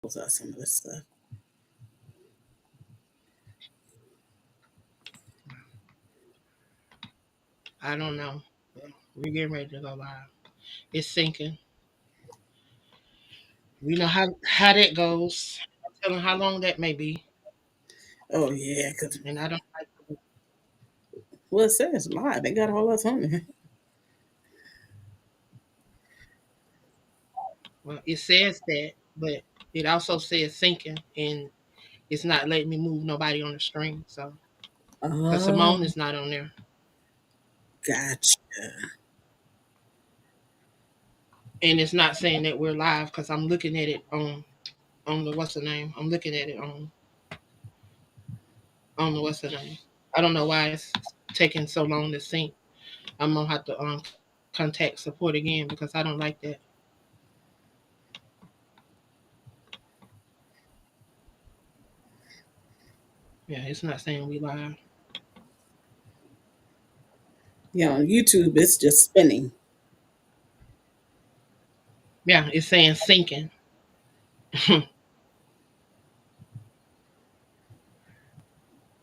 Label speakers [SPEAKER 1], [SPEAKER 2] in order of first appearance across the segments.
[SPEAKER 1] Those are some of the stuff.
[SPEAKER 2] I don't know. We're getting ready to go live. It's sinking. We know how that goes. I'm telling how long that may be,
[SPEAKER 1] Oh yeah, because
[SPEAKER 2] and I don't like.
[SPEAKER 1] well, it says live. They got all us on there.
[SPEAKER 2] Well, it says that, but it also says sinking, and it's not letting me move nobody on the stream. So, because
[SPEAKER 1] Oh,
[SPEAKER 2] Simone is not on there,
[SPEAKER 1] gotcha.
[SPEAKER 2] and it's not saying that we're live because I'm looking at it on the what's the name? I'm looking at it on the what's the name? I don't know why it's taking so long to sync. I'm gonna have to contact support again because I don't like that. Yeah, it's not saying we live.
[SPEAKER 1] Yeah, on YouTube, it's just spinning.
[SPEAKER 2] Yeah, it's saying sinking.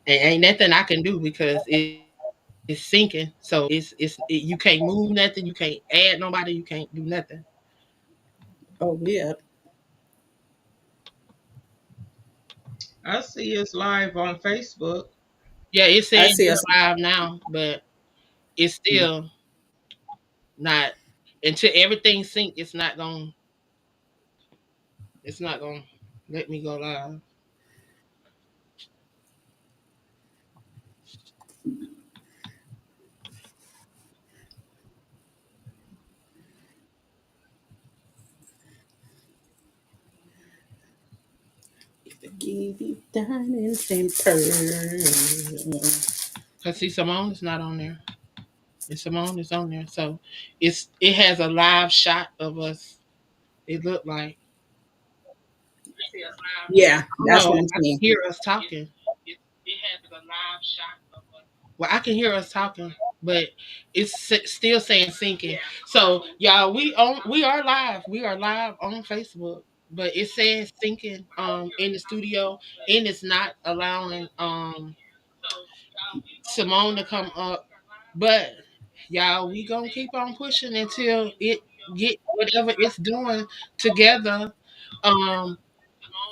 [SPEAKER 2] And ain't nothing I can do because it's sinking. So you can't move nothing. You can't add nobody. You can't do nothing.
[SPEAKER 1] Oh yeah,
[SPEAKER 3] I see it's live on Facebook.
[SPEAKER 2] Yeah, it's
[SPEAKER 1] I
[SPEAKER 2] saying
[SPEAKER 1] see
[SPEAKER 2] we're
[SPEAKER 1] us.
[SPEAKER 2] live now, but it's still not until everything sync. It's not gonna let me go live.
[SPEAKER 1] Give you diamonds and pearls.
[SPEAKER 2] Cause see, Simone is not on there. And Simone is on there, so it has a live shot of us. It looked like
[SPEAKER 1] Yeah,
[SPEAKER 2] I don't
[SPEAKER 1] that's
[SPEAKER 2] know.
[SPEAKER 1] what I'm
[SPEAKER 2] I can
[SPEAKER 1] saying.
[SPEAKER 2] hear us talking. It has a live shot of us. Well, I can hear us talking, but it's still saying sinking. So y'all, we are live. We are live on Facebook, but it says sinking in the studio, and it's not allowing Simone to come up. But y'all, we gonna keep on pushing until it get whatever it's doing together. Um,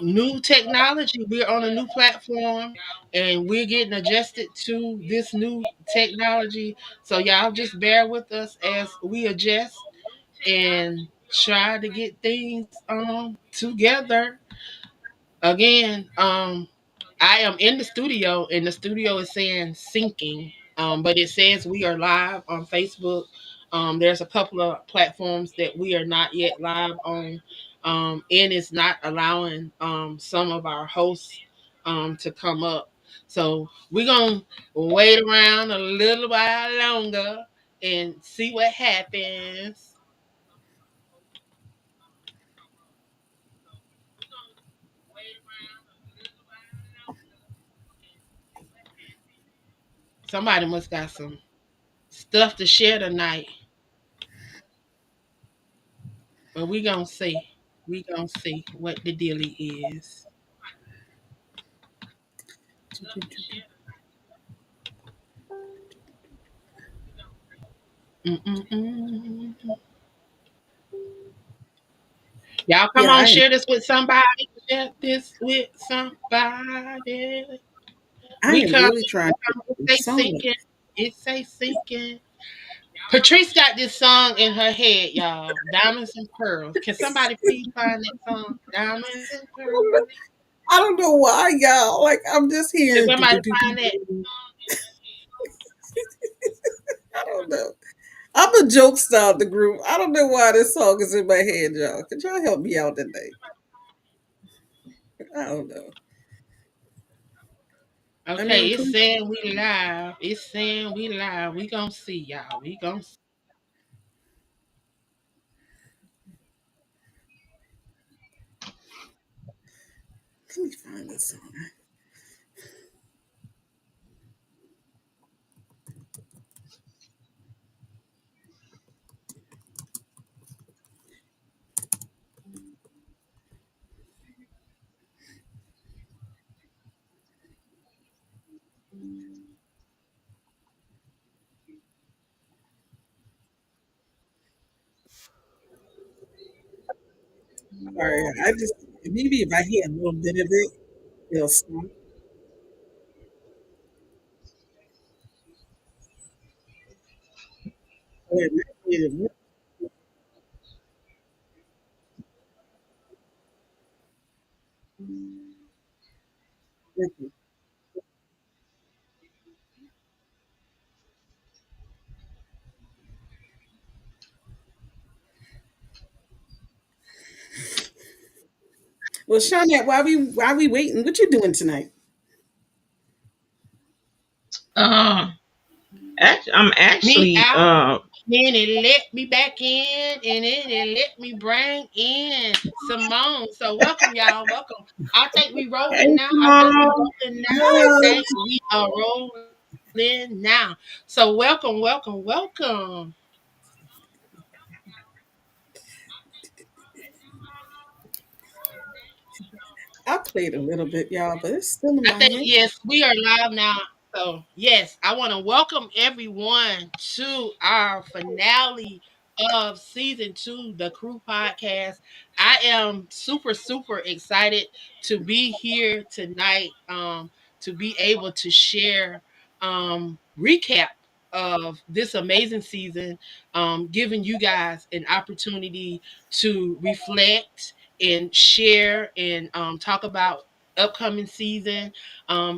[SPEAKER 2] New technology. We're on a new platform, and we're getting adjusted to this new technology. So y'all just bear with us as we adjust and try to get things together. Again, I am in the studio, and the studio is saying syncing, but it says we are live on Facebook. There's a couple of platforms that we are not yet live on, and it's not allowing some of our hosts to come up. So we're gonna wait around a little while longer and see what happens. Somebody must got some stuff to share tonight. But we gonna see. We gonna see what the dealie is. Mm-mm-mm. Y'all come
[SPEAKER 1] Yeah,
[SPEAKER 2] on, share this with somebody. Share this with somebody.
[SPEAKER 1] I
[SPEAKER 2] We
[SPEAKER 1] am
[SPEAKER 2] come.
[SPEAKER 1] really trying to get
[SPEAKER 2] It
[SPEAKER 1] this
[SPEAKER 2] say
[SPEAKER 1] song.
[SPEAKER 2] sinking. It say sinking. Patrice got this song in her head, y'all. Diamonds and pearls. Can somebody please find that song? Diamonds and pearls.
[SPEAKER 1] I don't know why, y'all. Like I'm just
[SPEAKER 2] Can
[SPEAKER 1] hearing. Do,
[SPEAKER 2] somebody
[SPEAKER 1] do, do,
[SPEAKER 2] find that?
[SPEAKER 1] do. I don't know. I'm a joke star of the group. I don't know why this song is in my head, y'all. Could y'all help me out today? I don't know. I
[SPEAKER 2] Okay,
[SPEAKER 1] mean,
[SPEAKER 2] it's
[SPEAKER 1] please,
[SPEAKER 2] saying we live. It's saying we live. We gonna see y'all. We gonna see.
[SPEAKER 1] let me find this song. Sorry, I just maybe if I hear a little bit of it, it'll stop. Or it might be the- Well, Shawnette, while we waiting, what you doing tonight?
[SPEAKER 3] Um, I'm
[SPEAKER 2] Me
[SPEAKER 3] actually
[SPEAKER 2] out. Then it let me back in, and then it let me bring in Simone. So welcome, y'all. Welcome. I think we
[SPEAKER 3] hey
[SPEAKER 2] rolling now. I think we
[SPEAKER 3] Simone.
[SPEAKER 2] rolling now. I
[SPEAKER 1] No.
[SPEAKER 2] think we are rolling now. So welcome, welcome, welcome.
[SPEAKER 1] I played a little bit, y'all, but it's still in
[SPEAKER 2] I
[SPEAKER 1] my
[SPEAKER 2] think
[SPEAKER 1] head.
[SPEAKER 2] yes, we are live now. So yes, I want to welcome everyone to our finale of season 2, the Crew Podcast. I am super super excited to be here tonight. To be able to share recap of this amazing season, giving you guys an opportunity to reflect and share and talk about upcoming season.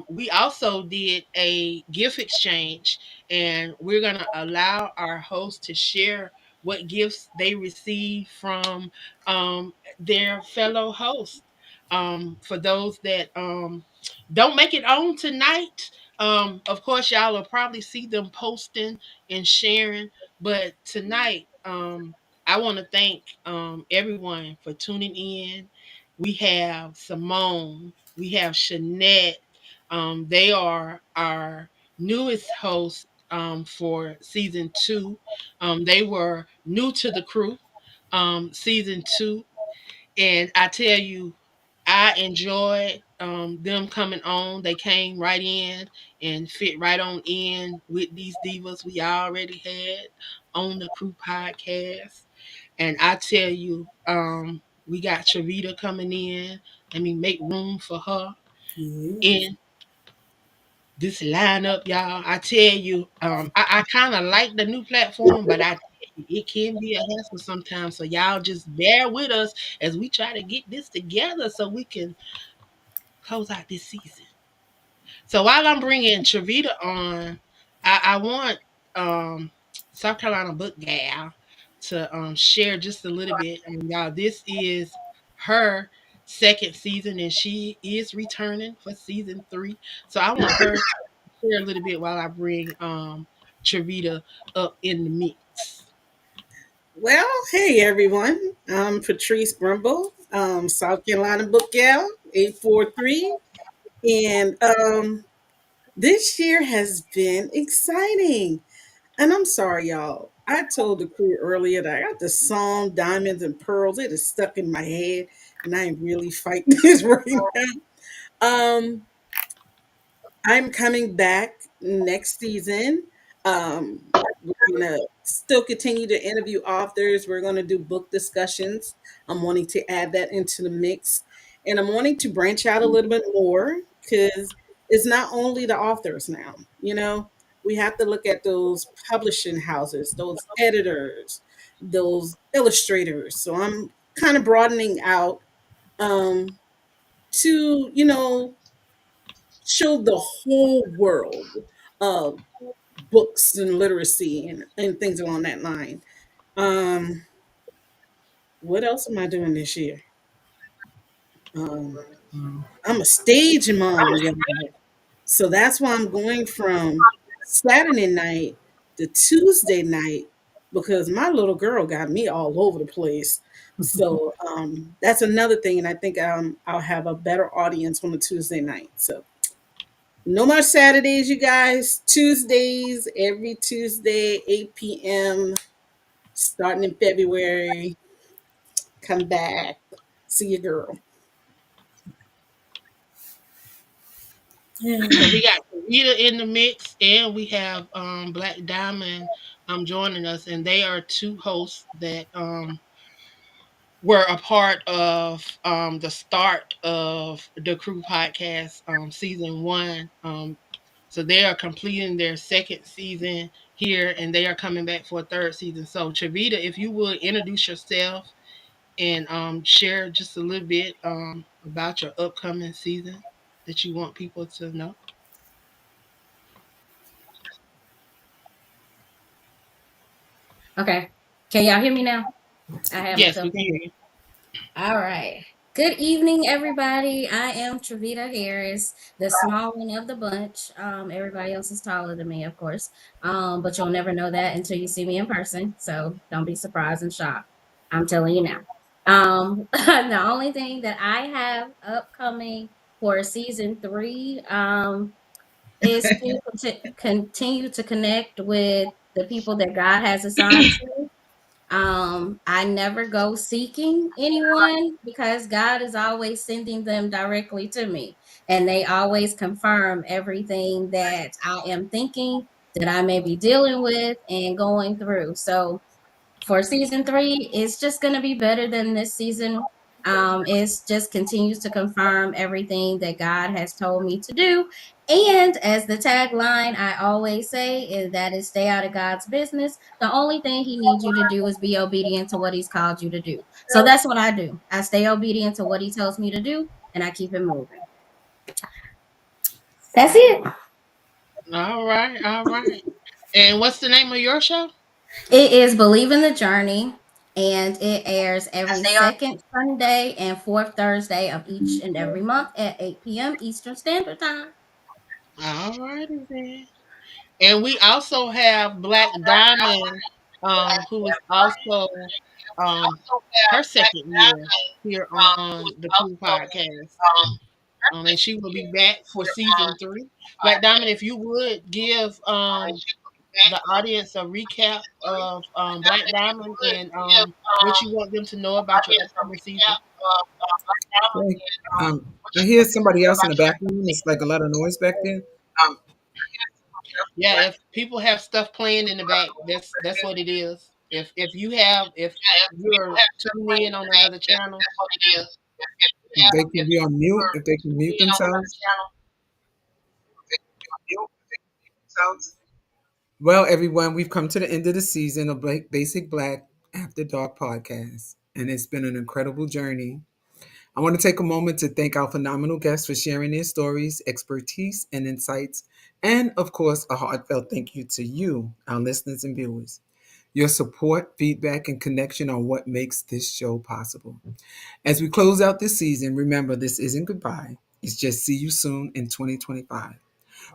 [SPEAKER 2] We also did a gift exchange, and we're going to allow our hosts to share what gifts they received from their fellow hosts. For those that don't make it on tonight, of course, y'all will probably see them posting and sharing. But tonight, I want to thank everyone for tuning in. We have Simone, we have Shanette. They are our newest hosts for season 2. They were new to the crew season 2. And I tell you, I enjoyed them coming on. They came right in and fit right on in with these divas we already had on the crew podcast. And I tell you, we got Charita coming in. Let me make room for her
[SPEAKER 1] Yes.
[SPEAKER 2] in this lineup, y'all. I tell you, I kind of like the new platform, but I tell you, it can be a hassle sometimes. So y'all just bear with us as we try to get this together so we can close out this season. So while I'm bringing Travita on, I want South Carolina Book Gal to share just a little bit. Y'all, this is her second season, and she is returning for season 3. So I want her to share a little bit while I bring Travita up in the mix.
[SPEAKER 1] Well, hey everyone. I'm Patrice Brumble, South Carolina Book Gal, 843. And this year has been exciting. And I'm sorry, y'all. I told the crew earlier that I got the song Diamonds and Pearls. It is stuck in my head, and I am really fighting this right now. Um, I'm coming back next season. We're gonna still continue to interview authors. We're gonna do book discussions. I'm wanting to add that into the mix, and I'm wanting to branch out a little bit more because it's not only the authors now. We have to look at those publishing houses, those editors, those illustrators. So I'm kind of broadening out um, to show the whole world of books and literacy and things along that line. Um, what else am I doing this year? Um, I'm a stage mom, y'all. So that's why I'm going from Saturday night to Tuesday night because my little girl got me all over the place. So that's another thing, and I think I'll have a better audience on the Tuesday night. So no more Saturdays, you guys. Tuesdays, every Tuesday, 8 p.m., starting in February. Come back. See your girl.
[SPEAKER 2] So we got Rita in the mix, and we have Black Diamond joining us, and they are two hosts that were a part of the start of the Crew Podcast season one. So they are completing their second season here, and they are coming back for a third season. So Chavita, if you would introduce yourself and share just a little bit about your upcoming season that you want people to know.
[SPEAKER 4] Okay. Can y'all hear me now? I had
[SPEAKER 2] Yes,
[SPEAKER 4] myself
[SPEAKER 2] we can hear
[SPEAKER 4] muted.
[SPEAKER 2] you.
[SPEAKER 4] All right. Good evening, everybody. I am Travita Harris, the small one of the bunch. Everybody else is taller than me, of course. But you'll never know that until you see me in person. So don't be surprised and shocked. I'm telling you now. The only thing that I have upcoming for season three, is to continue to connect with the people that God has assigned to me. I never go seeking anyone because God is always sending them directly to me. And they always confirm everything that I am thinking, that I may be dealing with and going through. So for season three, it's just going to be better than this season. It's just continues to confirm everything that God has told me to do. And as the tagline I always say is that is stay out of God's business. The only thing he needs you to do is be obedient to what he's called you to do. So that's what I do. I stay obedient to what he tells me to do and I keep it moving. That's it.
[SPEAKER 2] All right, all right. And what's the name of your show?
[SPEAKER 4] It is Believe in the Journey, and it airs every second Sunday and fourth Thursday of each and every month at 8 p.m. Eastern Standard Time.
[SPEAKER 2] All righty then. And we also have Black Diamond, who is also um, her second year here on the Crew Podcast. And she will be back for season three. Black Diamond, if you would give the audience a recap of Black Diamond and what you want them to know about your upcoming season.
[SPEAKER 5] Okay. I hear somebody else in the background. It's like a lot of noise back there.
[SPEAKER 2] Yeah, if people have stuff playing in the back, that's what it is. If you're tuning in on another channel,
[SPEAKER 5] If they can be on mute, if they can mute themselves. Well, everyone, we've come to the end of the season of Basic Black After Dark podcast, and it's been an incredible journey. I want to take a moment to thank our phenomenal guests for sharing their stories, expertise, and insights, and of course, a heartfelt thank you to you, our listeners and viewers. Your support, feedback, and connection are what makes this show possible. As we close out this season, remember this isn't goodbye. It's just see you soon in 2025.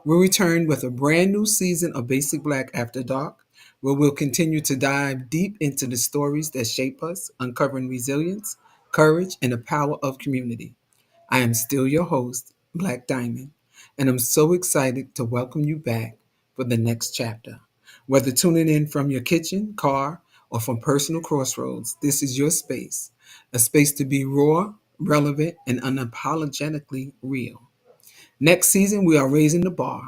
[SPEAKER 5] We'll return with a brand new season of Basic Black After Dark, where we'll continue to dive deep into the stories that shape us, uncovering resilience, courage, and the power of community. I am still your host, Black Diamond, and I'm so excited to welcome you back for the next chapter. Whether tuning in from your kitchen, car, or from personal crossroads, this is your space, a space to be raw, relevant, and unapologetically real. Next season, we are raising the bar.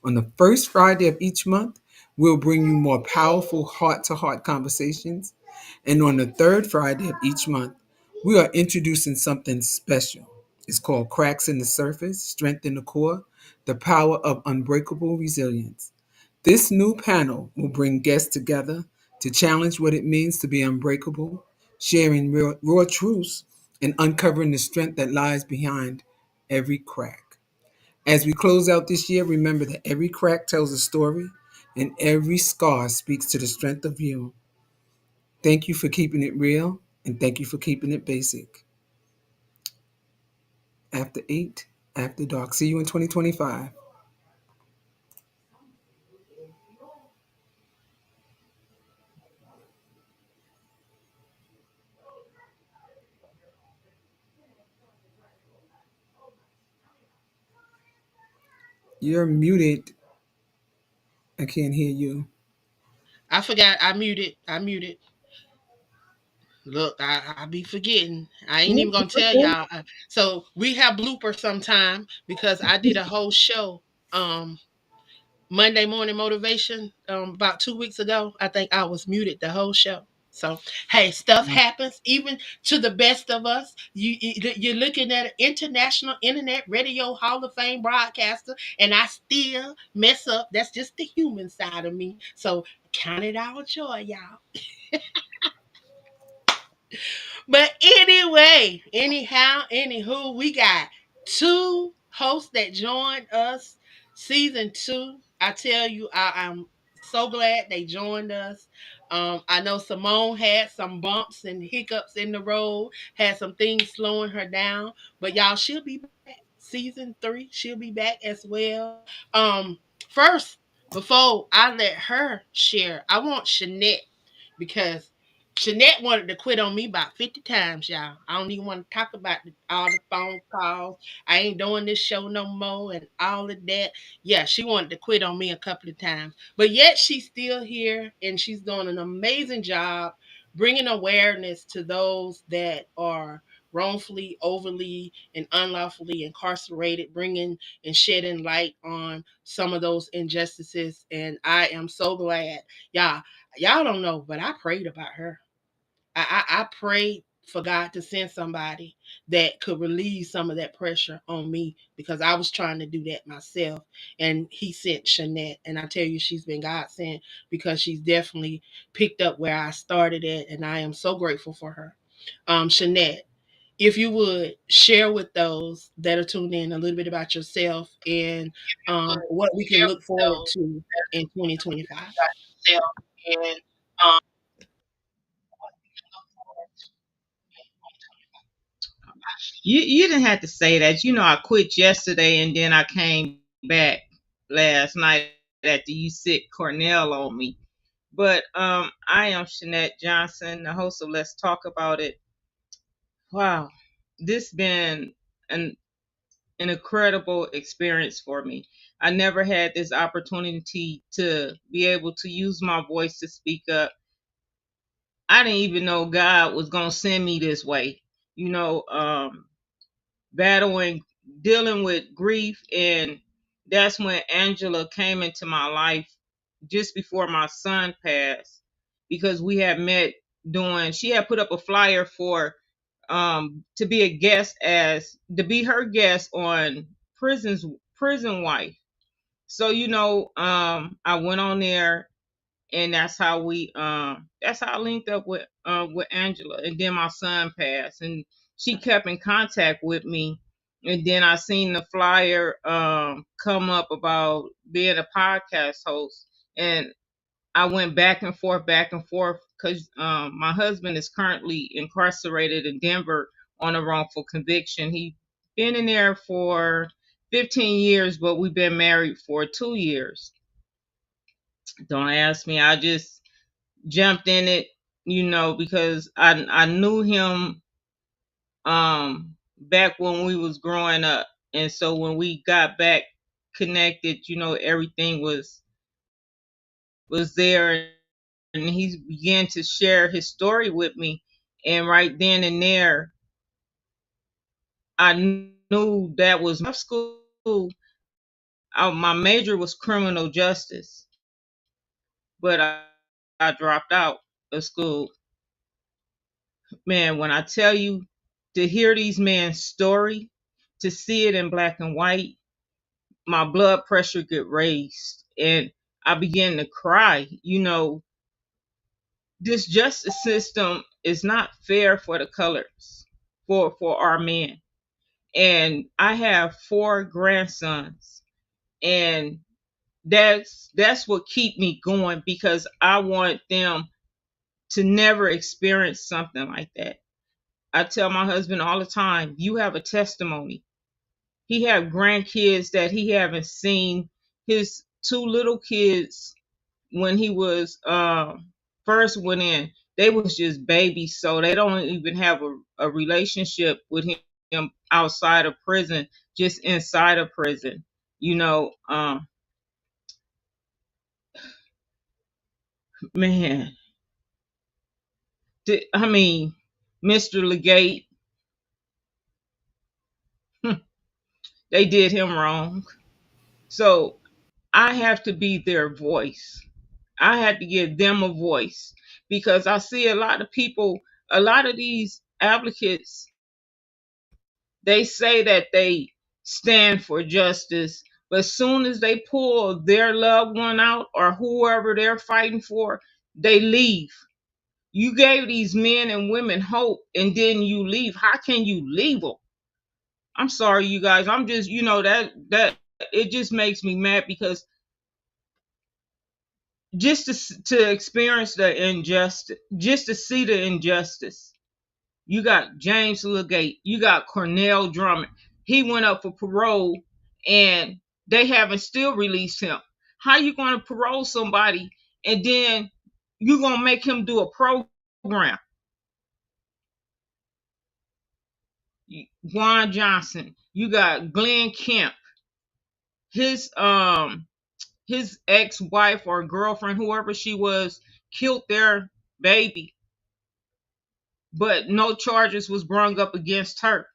[SPEAKER 5] On the first Friday of each month, we'll bring you more powerful heart to heart conversations. And on the third Friday of each month, we are introducing something special. It's called Cracks in the Surface, Strength in the Core, the Power of Unbreakable Resilience. This new panel will bring guests together to challenge what it means to be unbreakable, sharing raw truths, and uncovering the strength that lies behind every crack. As we close out this year, remember that every crack tells a story and every scar speaks to the strength of you. Thank you for keeping it real and thank you for keeping it basic. After 8, after dark. See you in 2025. You're muted. I can't hear you.
[SPEAKER 2] I forgot I muted. I muted. Look, I be forgetting. I ain't even gonna tell y'all. So we have bloopers sometime because I did a whole show, um, Monday Morning Motivation, about 2 weeks ago. I think I was muted the whole show. So, hey, stuff happens even to the best of us. You're looking at an international internet radio Hall of Fame broadcaster, and I still mess up. That's just the human side of me. So, count it all joy, y'all. But anyway, anyhow, anywho, we got two hosts that joined us season two. I tell you, I'm so glad they joined us. I know Simone had some bumps and hiccups in the road, had some things slowing her down, but y'all, she'll be back. Season three, she'll be back as well. First, before I let her share, I want Shanette because Jeanette wanted to quit on me about 50 times, y'all. I don't even want to talk about all the phone calls. I ain't doing this show no more and all of that. Yeah, she wanted to quit on me a couple of times. But yet she's still here and she's doing an amazing job bringing awareness to those that are wrongfully, overly, and unlawfully incarcerated, bringing and shedding light on some of those injustices. And I am so glad. Y'all don't know, but I prayed about her. I prayed for God to send somebody that could relieve some of that pressure on me because I was trying to do that myself. And he sent Shanette. And I tell you, she's been God sent because she's definitely picked up where I started at. And I am so grateful for her. Shanette, if you would share with those that are tuned in a little bit about yourself and what we can
[SPEAKER 3] Share
[SPEAKER 2] look
[SPEAKER 3] with
[SPEAKER 2] forward
[SPEAKER 3] those
[SPEAKER 2] to in 2025.
[SPEAKER 3] about yourself and um, you didn't have to say that. You know, I quit yesterday and then I came back last night after you sick Cornell on me. But I am Shanette Johnson, the host of Let's Talk About It. Wow, this been an incredible experience for me. I never had this opportunity to be able to use my voice to speak up. I didn't even know God was gonna send me this way. You know, battling, dealing with grief, and that's when Angela came into my life just before my son passed because we had met doing. She had put up a flyer for to be a guest as to be her guest on prison wife. So I went on there and that's how I linked up with Angela. And then my son passed and she kept in contact with me. And then I seen the flyer come up about being a podcast host. And I went back and forth because my husband is currently incarcerated in Denver on a wrongful conviction. He been in there for 15 years, but we've been married for 2 years. Don't ask me. I just jumped in it, because I knew him back when we was growing up. And so when we got back connected, everything was there, and he began to share his story with me. And right then and there, I knew that was my school. My major was criminal justice, but I dropped out of school. Man, when I tell you, to hear these men's story, to see it in black and white, my blood pressure get raised and I began to cry. This justice system is not fair for the colors, for our men. And I have 4 grandsons, and that's what keep me going because I want them to never experience something like that. I tell my husband all the time, you have a testimony. He have grandkids that he haven't seen. His 2 little kids when he was first went in, they was just babies, so they don't even have a relationship with him outside of prison, just inside of prison. You know, man, I mean, Mr. Legate, they did him wrong. So I have to be their voice. I had to give them a voice because I see a lot of people, a lot of these advocates, they say that they stand for justice, but as soon as they pull their loved one out or whoever they're fighting for, they leave. You gave these men and women hope and then you leave. How can you leave them? I'm sorry, you guys. I'm just, that it just makes me mad because just to experience the injustice, just to see the injustice. You got James Legate, you got Cornell Drummond. He went up for parole and they haven't still released him. How you going to parole somebody and then you going to make him do a program? Juan Johnson, you got Glenn Kemp, his his ex-wife or girlfriend, whoever she was, killed their baby, but no charges was brung up against her.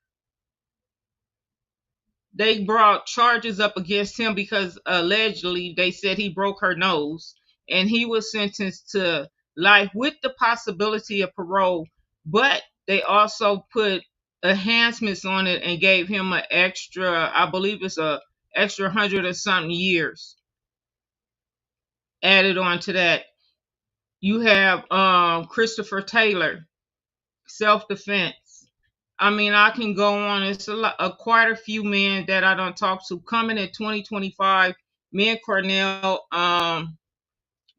[SPEAKER 3] They brought charges up against him because allegedly they said he broke her nose, and he was sentenced to life with the possibility of parole, but they also put enhancements on it and gave him an extra, I believe it's a extra 100 or something years added on to that. You have Christopher Taylor, self-defense. I mean, I can go on. It's quite a few men that I don't talk to coming in 2025. Me and Cornell,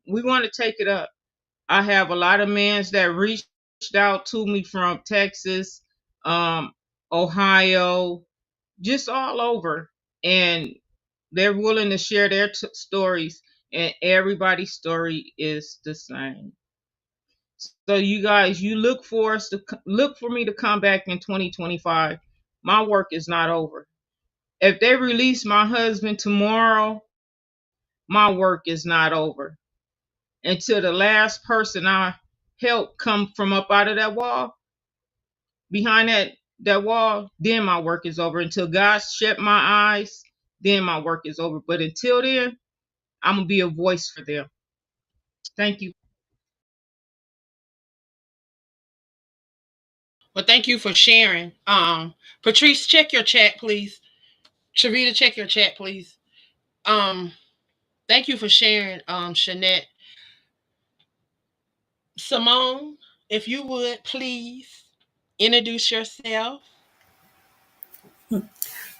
[SPEAKER 3] we want to take it up. I have a lot of men that reached out to me from Texas, um, Ohio, just all over, and they're willing to share their stories. And everybody's story is the same. So you guys, you look for me to come back in 2025. My work is not over. If they release my husband tomorrow, my work is not over. Until the last person I help come from up out of that wall, behind that wall, then my work is over. Until God shut my eyes, then my work is over. But until then, I'm gonna be a voice for them. Thank you.
[SPEAKER 2] Well, thank you for sharing. Patrice, check your chat, please. Sharita, check your chat, please. Um, Thank you for sharing, Shanette. Simone, if you would please introduce yourself.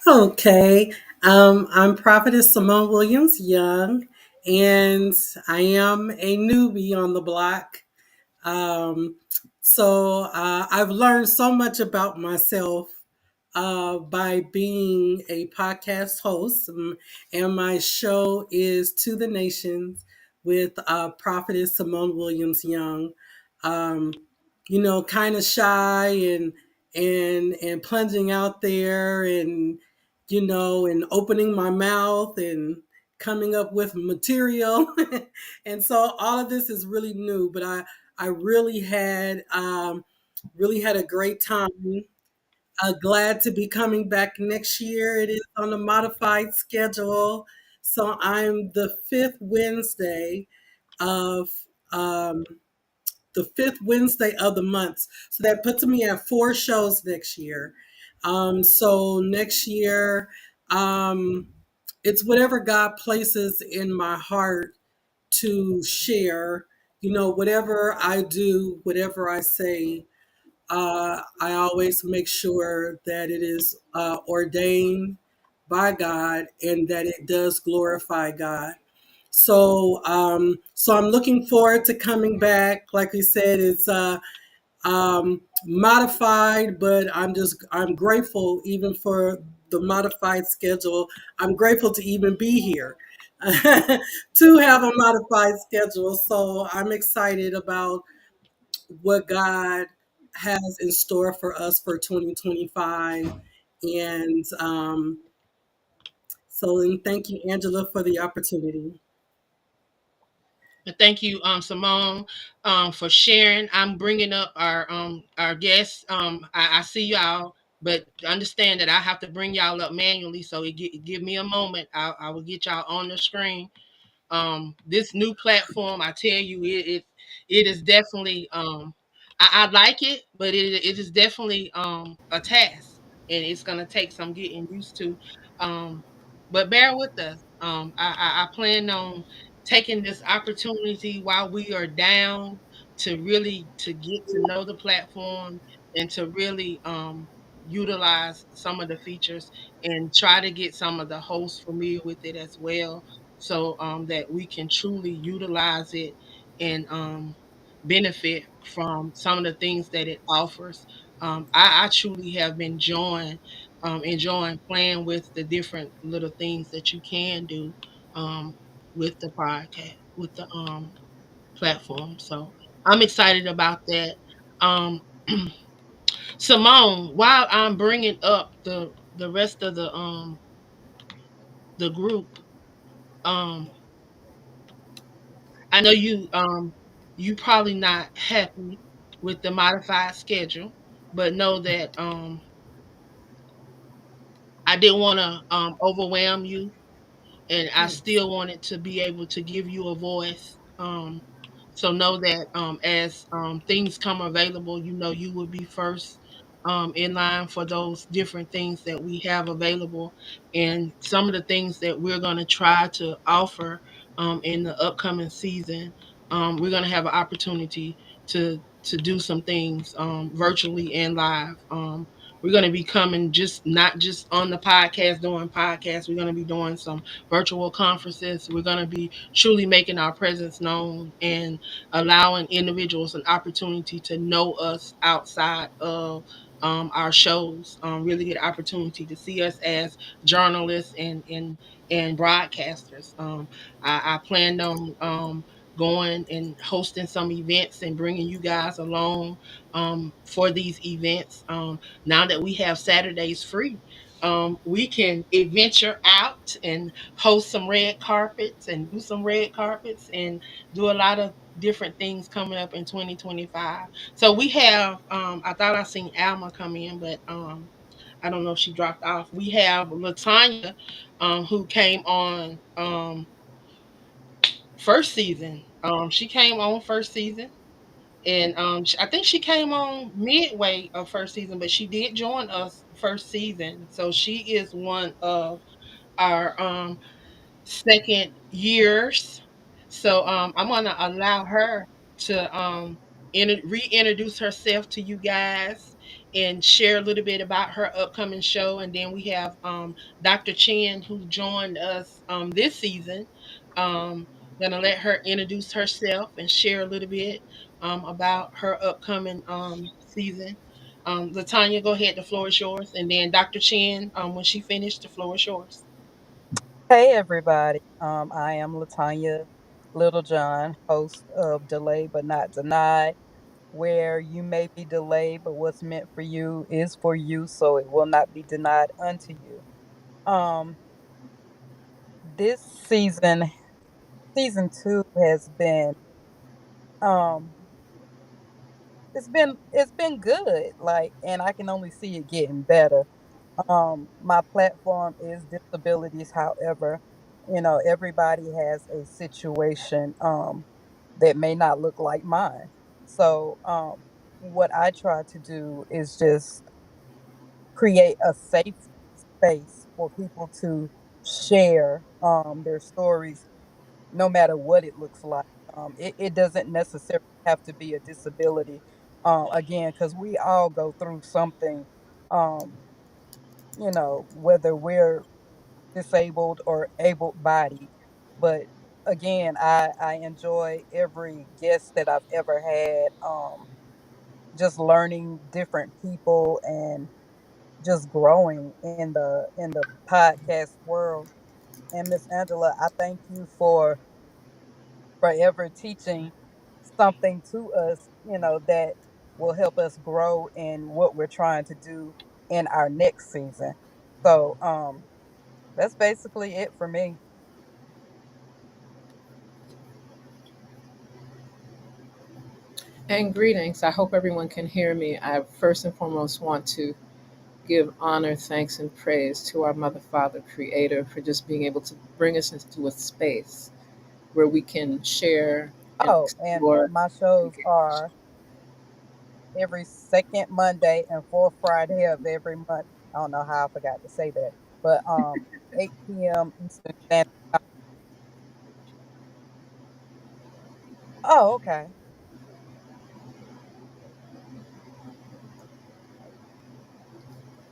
[SPEAKER 6] Okay. I'm Prophetess Simone Williams Young, and I am a newbie on the block. Um, I've learned so much about myself by being a podcast host, and my show is To the Nations with Prophetess Simone Williams Young. Um, kind of shy and plunging out there and and opening my mouth and coming up with material. And so all of this is really new, but I really had a great time. Glad to be coming back next year. It is on a modified schedule. So I'm of um, the fifth Wednesday of the month. So that puts me at four shows next year. So next year, um, it's whatever God places in my heart to share. Whatever I do, whatever I say, I always make sure that it is ordained by God and that it does glorify God. So I'm looking forward to coming back. Like we said, it's modified, but I'm grateful even for the modified schedule. I'm grateful to even be here to have a modified schedule. So I'm excited about what God has in store for us for 2025. And and thank you, Angela, for the opportunity.
[SPEAKER 2] And thank you, Simone, for sharing. I'm bringing up our guests. I see y'all, but understand that I have to bring y'all up manually. So give me a moment. I will get y'all on the screen. This new platform, I tell you, it is definitely I like it, but it is definitely a task, and it's gonna take some getting used to. Um, but bear with us. I plan on taking this opportunity while we are down to really to get to know the platform and to really utilize some of the features and try to get some of the hosts familiar with it as well, so that we can truly utilize it and benefit from some of the things that it offers. I truly have been enjoying playing with the different little things that you can do with the podcast, with the platform. So I'm excited about that. Um, Simone, while I'm bringing up the rest of the group, um, I know you probably not happy with the modified schedule, but know that I didn't want to overwhelm you, and I
[SPEAKER 6] Yes.
[SPEAKER 2] still wanted to be able to give you a voice. So know that as things come available, you know you will be first in line for those different things that we have available, and some of the things that we're going to try to offer in the upcoming season. We're going to have an opportunity to do some things virtually and live. We're going to be coming just not just on the podcast doing podcasts. We're going to be doing some virtual conferences. We're going to be truly making our presence known and allowing individuals an opportunity to know us outside of our shows. Really get an opportunity to see us as journalists and broadcasters. I planned on going and hosting some events and bringing you guys along for these events. Now that we have Saturdays free, we can adventure out and host some red carpets and do some red carpets and do a lot of different things coming up in 2025. So we have I thought I seen Alma come in, but I don't know if she dropped off. We have Latanya who came on first season. She came on first season, and I think she came on midway of first season, but she did join us first season. So she is one of our second years. So I'm gonna allow her to reintroduce herself to you guys and share a little bit about her upcoming show. And then we have Dr. Chen who joined us this season. Gonna let her introduce herself and share a little bit about her upcoming season. Latanya, go ahead. The floor is yours. And then Dr. Chen, when she finished, the floor is yours.
[SPEAKER 7] Hey everybody, I am Latanya Littlejohn, host of Delayed but Not Denied, where you may be delayed, but what's meant for you is for you, so it will not be denied unto you. Um, this season two, has been um, it's been good, like, and I can only see it getting better. My platform is disabilities. However, everybody has a situation that may not look like mine. So, what I try to do is just create a safe space for people to share their stories, no matter what it looks like. It doesn't necessarily have to be a disability. Again, because we all go through something. Um, whether we're disabled or able bodied. But again, I enjoy every guest that I've ever had. Just learning different people and just growing in the podcast world. And Miss Angela, I thank you for forever teaching something to us, that will help us grow in what we're trying to do in our next season. So, that's basically it for me.
[SPEAKER 8] And greetings. I hope everyone can hear me. I first and foremost want to give honor, thanks, and praise to our Mother, Father, Creator for just being able to bring us into a space where we can share and
[SPEAKER 7] Oh, and
[SPEAKER 8] explore.
[SPEAKER 7] my shows are every second Monday and fourth Friday of every month. I don't know how I forgot to say that, but 8 p.m. Eastern Standard. Oh, okay.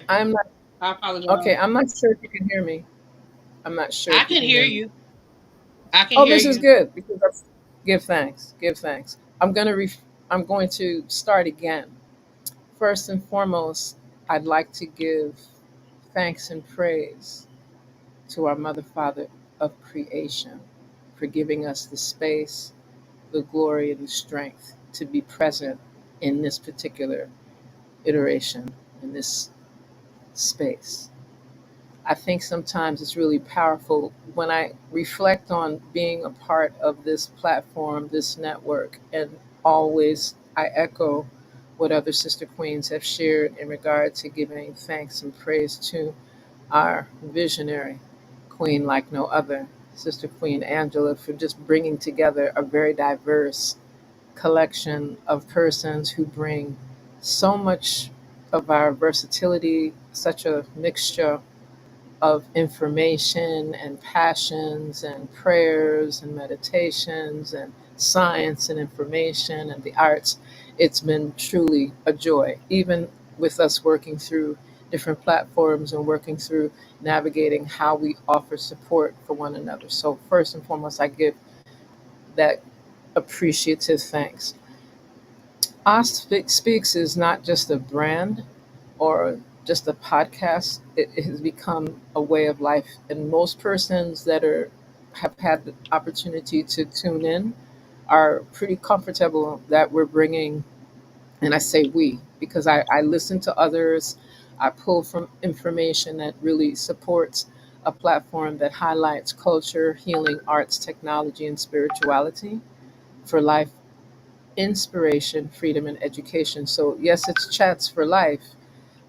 [SPEAKER 8] I'm not
[SPEAKER 2] I apologize.
[SPEAKER 8] okay. I'm not sure if you can hear me. I'm not sure
[SPEAKER 2] I
[SPEAKER 8] if you
[SPEAKER 2] can
[SPEAKER 8] can
[SPEAKER 2] hear
[SPEAKER 8] hear me.
[SPEAKER 2] you. I can
[SPEAKER 8] Oh,
[SPEAKER 2] hear
[SPEAKER 8] this is
[SPEAKER 2] you.
[SPEAKER 8] good because give thanks. Give thanks. I'm going to start again. First and foremost, I'd like to give thanks and praise to our Mother Father of creation for giving us the space, the glory, and the strength to be present in this particular iteration, in this space. I think sometimes it's really powerful when I reflect on being a part of this platform, this network, and always I echo what other sister queens have shared in regard to giving thanks and praise to our visionary queen like no other, Sister Queen Angela, for just bringing together a very diverse collection of persons who bring so much of our versatility, such a mixture of information and passions and prayers and meditations and science and information and the arts. It's been truly a joy, even with us working through different platforms and working through navigating how we offer support for one another. So, first and foremost, I give that appreciative thanks. Speaks is not just a brand or just a podcast. It has become a way of life, and most persons that are have had the opportunity to tune in are pretty comfortable that we're bringing. And I say we because I listen to others. I pull from information that really supports a platform that highlights culture, healing, arts, technology, and spirituality for life, inspiration, freedom, and education. So, yes, it's Chats for Life,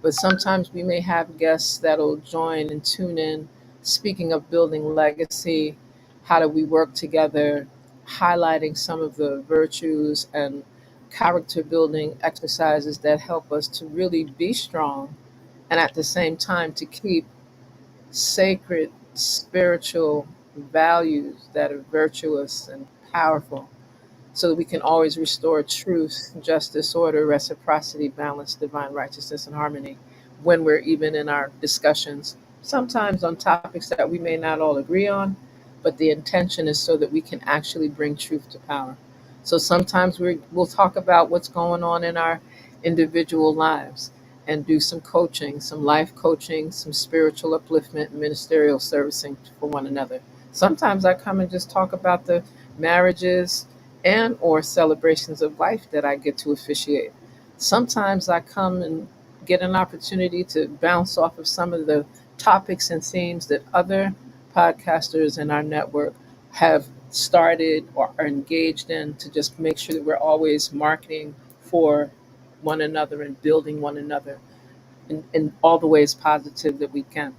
[SPEAKER 8] but sometimes we may have guests that'll join and tune in. Speaking of building legacy, how do we work together, highlighting some of the virtues and character building exercises that help us to really be strong and at the same time to keep sacred spiritual values that are virtuous and powerful so that we can always restore truth, justice, order, reciprocity, balance, divine righteousness, and harmony when we're even in our discussions, sometimes on topics that we may not all agree on, but the intention is so that we can actually bring truth to power. So sometimes we'll talk about what's going on in our individual lives and do some coaching, some life coaching, some spiritual upliftment, ministerial servicing for one another. Sometimes I come and just talk about the marriages and or celebrations of life that I get to officiate. Sometimes I come and get an opportunity to bounce off of some of the topics and themes that other podcasters in our network have started or are engaged in to just make sure that we're always marketing for one another and building one another in all the ways positive that we can.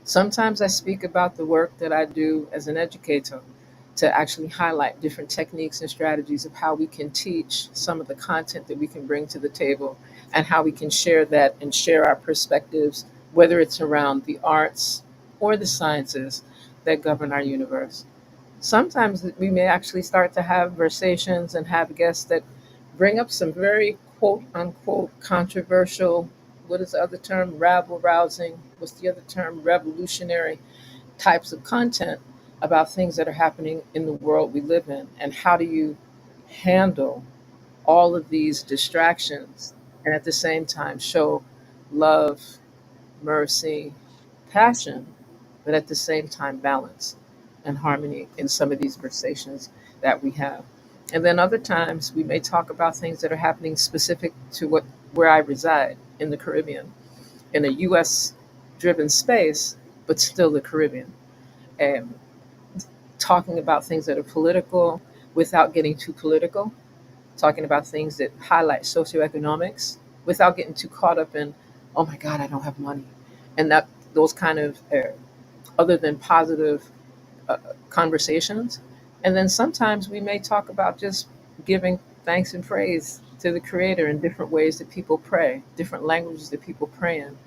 [SPEAKER 8] Sometimes I speak about the work that I do as an educator to actually highlight different techniques and strategies of how we can teach some of the content that we can bring to the table and how we can share that and share our perspectives, whether it's around the arts or the sciences that govern our universe. Sometimes we may actually start to have conversations and have guests that bring up some very quote unquote controversial, what is the other term? Rabble rousing. What's the other term? Revolutionary types of content about things that are happening in the world we live in. And how do you handle all of these distractions and at the same time show love, mercy, passion, but at the same time balance and harmony in some of these conversations that we have. And then other times we may talk about things that are happening specific to what where I reside in the Caribbean, in a US driven space, but still the Caribbean. And talking about things that are political without getting too political, talking about things that highlight socioeconomics without getting too caught up in, oh my God, I don't have money. And that those kind of, other than positive conversations, And then sometimes we may talk about just giving thanks and praise to the Creator in different ways that people pray, different languages that people pray in,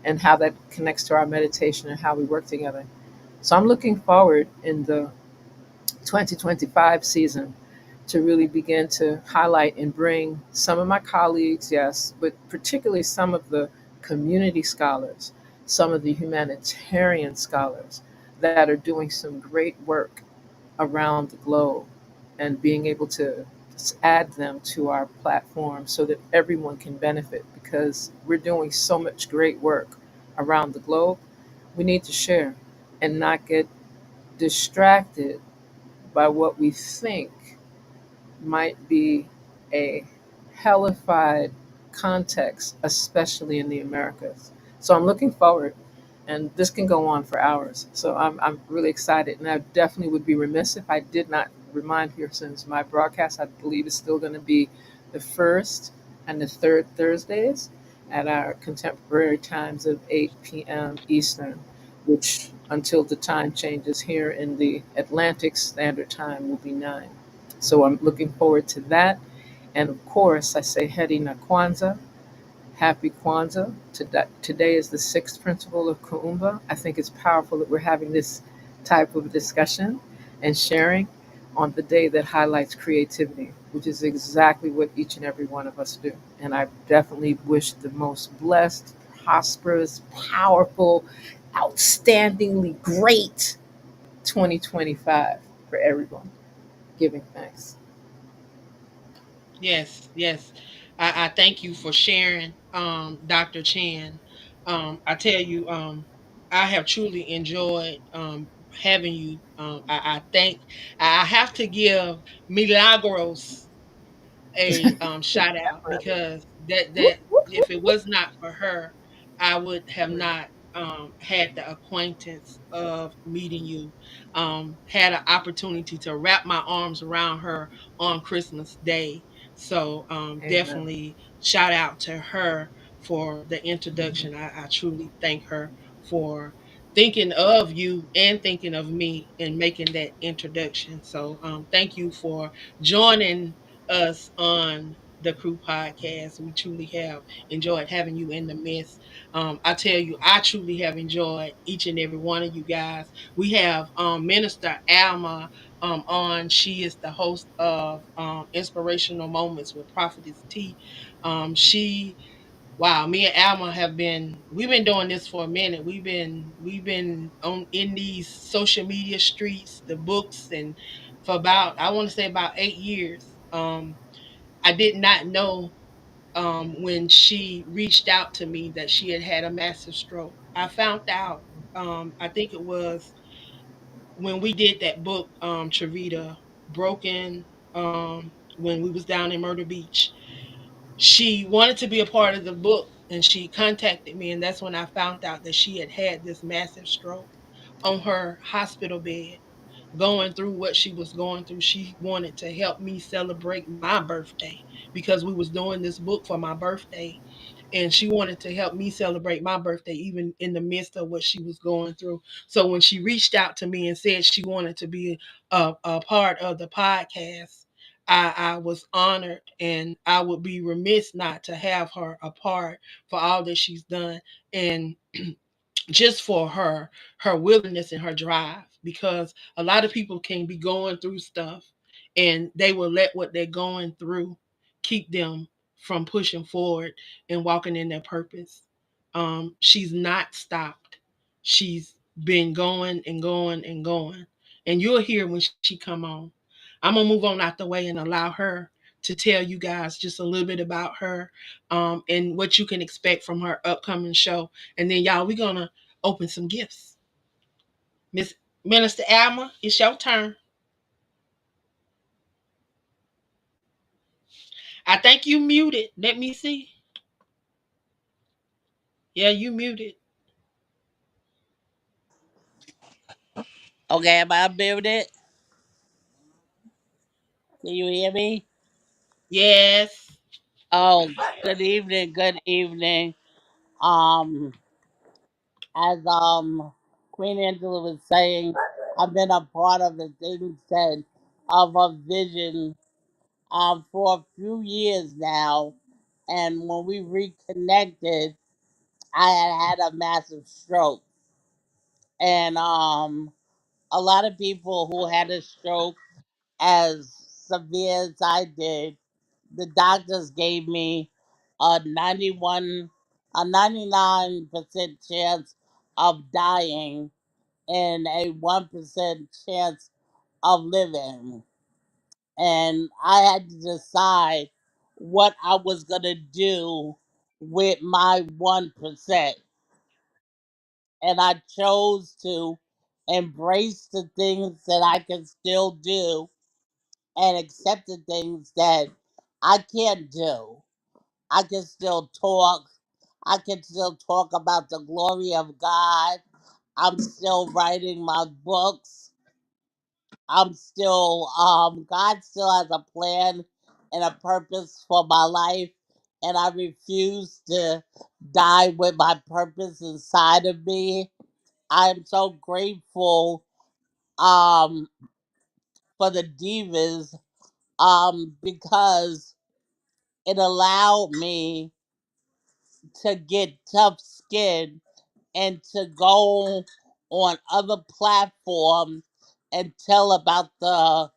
[SPEAKER 8] and how that connects to our meditation and how we work together. So I'm looking forward in the 2025 season to really begin to highlight and bring some of my colleagues, yes, but particularly some of the community scholars, some of the humanitarian scholars that are doing some great work around the globe, and being able to add them to our platform so that everyone can benefit, because we're doing so much great work around the globe. We need to share and not get distracted by what we think might be a hellified context, especially in the Americas. So I'm looking forward, and this can go on for hours. So I'm really excited, and I definitely would be remiss if I did not remind here, since my broadcast, I believe, is still going to be the first and the third Thursdays at our contemporary times of 8 p.m. Eastern, which until the time changes here in the Atlantic Standard Time will be 9. So I'm looking forward to that. And of course, I say Hedi na Kwanzaa, happy Kwanzaa. Today is the sixth principle of Kuumba. I think it's powerful that we're having this type of discussion and sharing on the day that highlights creativity, which is exactly what each and every one of us do. And I definitely wish the most blessed, prosperous, powerful, outstandingly great 2025 for everyone. Giving thanks.
[SPEAKER 2] Yes, yes. I thank you for sharing, Dr. Chan. I tell you, I have truly enjoyed having you. I have to give Milagros a shout out, because that if it was not for her, I would have not had the acquaintance of meeting you. Had an opportunity to wrap my arms around her on Christmas Day. So
[SPEAKER 8] Amen.
[SPEAKER 2] definitely shout out to her for the
[SPEAKER 8] Mhm.
[SPEAKER 2] introduction. I truly thank her for thinking of you and thinking of me and making that introduction. So thank you for joining us on the Crew Podcast. We truly have enjoyed having you in the midst. I tell you, I truly have enjoyed each and every one of you guys. We have Minister Alma on. She is the host of Inspirational Moments with Prophetess T. She Wow, me and Alma we've been doing this for a minute. We've been on in these social media streets, the books, and for about, I want to say, about 8 years. I did not know when she reached out to me that she had had a massive stroke. I found out, I think it was when we did that book, Travita, Broken, when we was down in Myrtle Beach. She wanted to be a part of the book, and she contacted me, and that's when I found out that she had had this massive stroke on her hospital bed, going through what she was going through. She wanted to help me celebrate my birthday, because we was doing this book for my birthday, and she wanted to help me celebrate my birthday even in the midst of what she was going through. So when she reached out to me and said she wanted to be a part of the podcast, I was honored, and I would be remiss not to have her a part for all that she's done. And just for her willingness and her drive, because a lot of people can be going through stuff, and they will let what they're going through keep them from pushing forward and walking in their purpose. She's not stopped. She's been going and going and going, and you'll hear when she come on. I'm gonna move on out the way and allow her to tell you guys just a little bit about her, and what you can expect from her upcoming show. And then, y'all, we're gonna open some gifts. Miss Minister Alma, it's your turn. I think you muted. Let me see. Yeah, you muted.
[SPEAKER 9] Okay, am I muted? Can you hear me?
[SPEAKER 2] Yes.
[SPEAKER 9] Oh, good evening, good evening. Um, as Queen Angela was saying, I've been a part of the things that of a vision for a few years now. And when we reconnected, I had had a massive stroke. And a lot of people who had a stroke as severe as I did, the doctors gave me a 99% chance of dying and a 1% chance of living. And I had to decide what I was going to do with my 1%. And I chose to embrace the things that I can still do and accept the things that I can't do. I can still talk. I can still talk about the glory of God. I'm still writing my books. I'm still God still has a plan and a purpose for my life, and I refuse to die with my purpose inside of me. I'm so grateful um for the divas because it allowed me to get tough skin and to go on other platforms and tell about the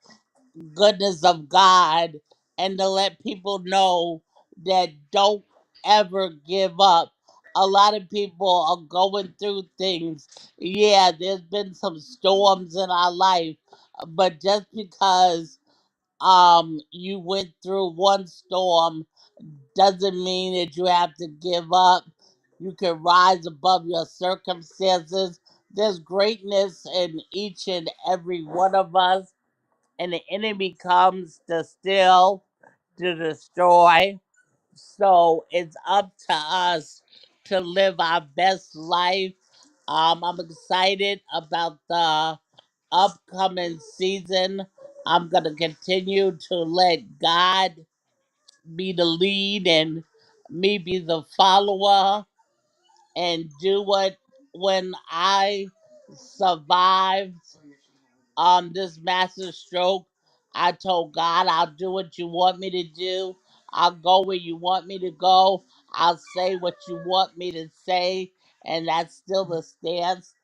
[SPEAKER 9] goodness of God and to let people know that don't ever give up. A lot of people are going through things. Yeah, there's been some storms in our life, but just because you went through one storm doesn't mean that you have to give up. You can rise above your circumstances. There's greatness in each and every one of us, and the enemy comes to steal, to destroy. So it's up to us to live our best life. I'm excited about the upcoming season. I'm going to continue to let God be the lead and me be the follower and do what when I survived this massive stroke, I told God I'll do what you want me to do. I'll go where you want me to go. I'll say what you want me to say. And that's still the stance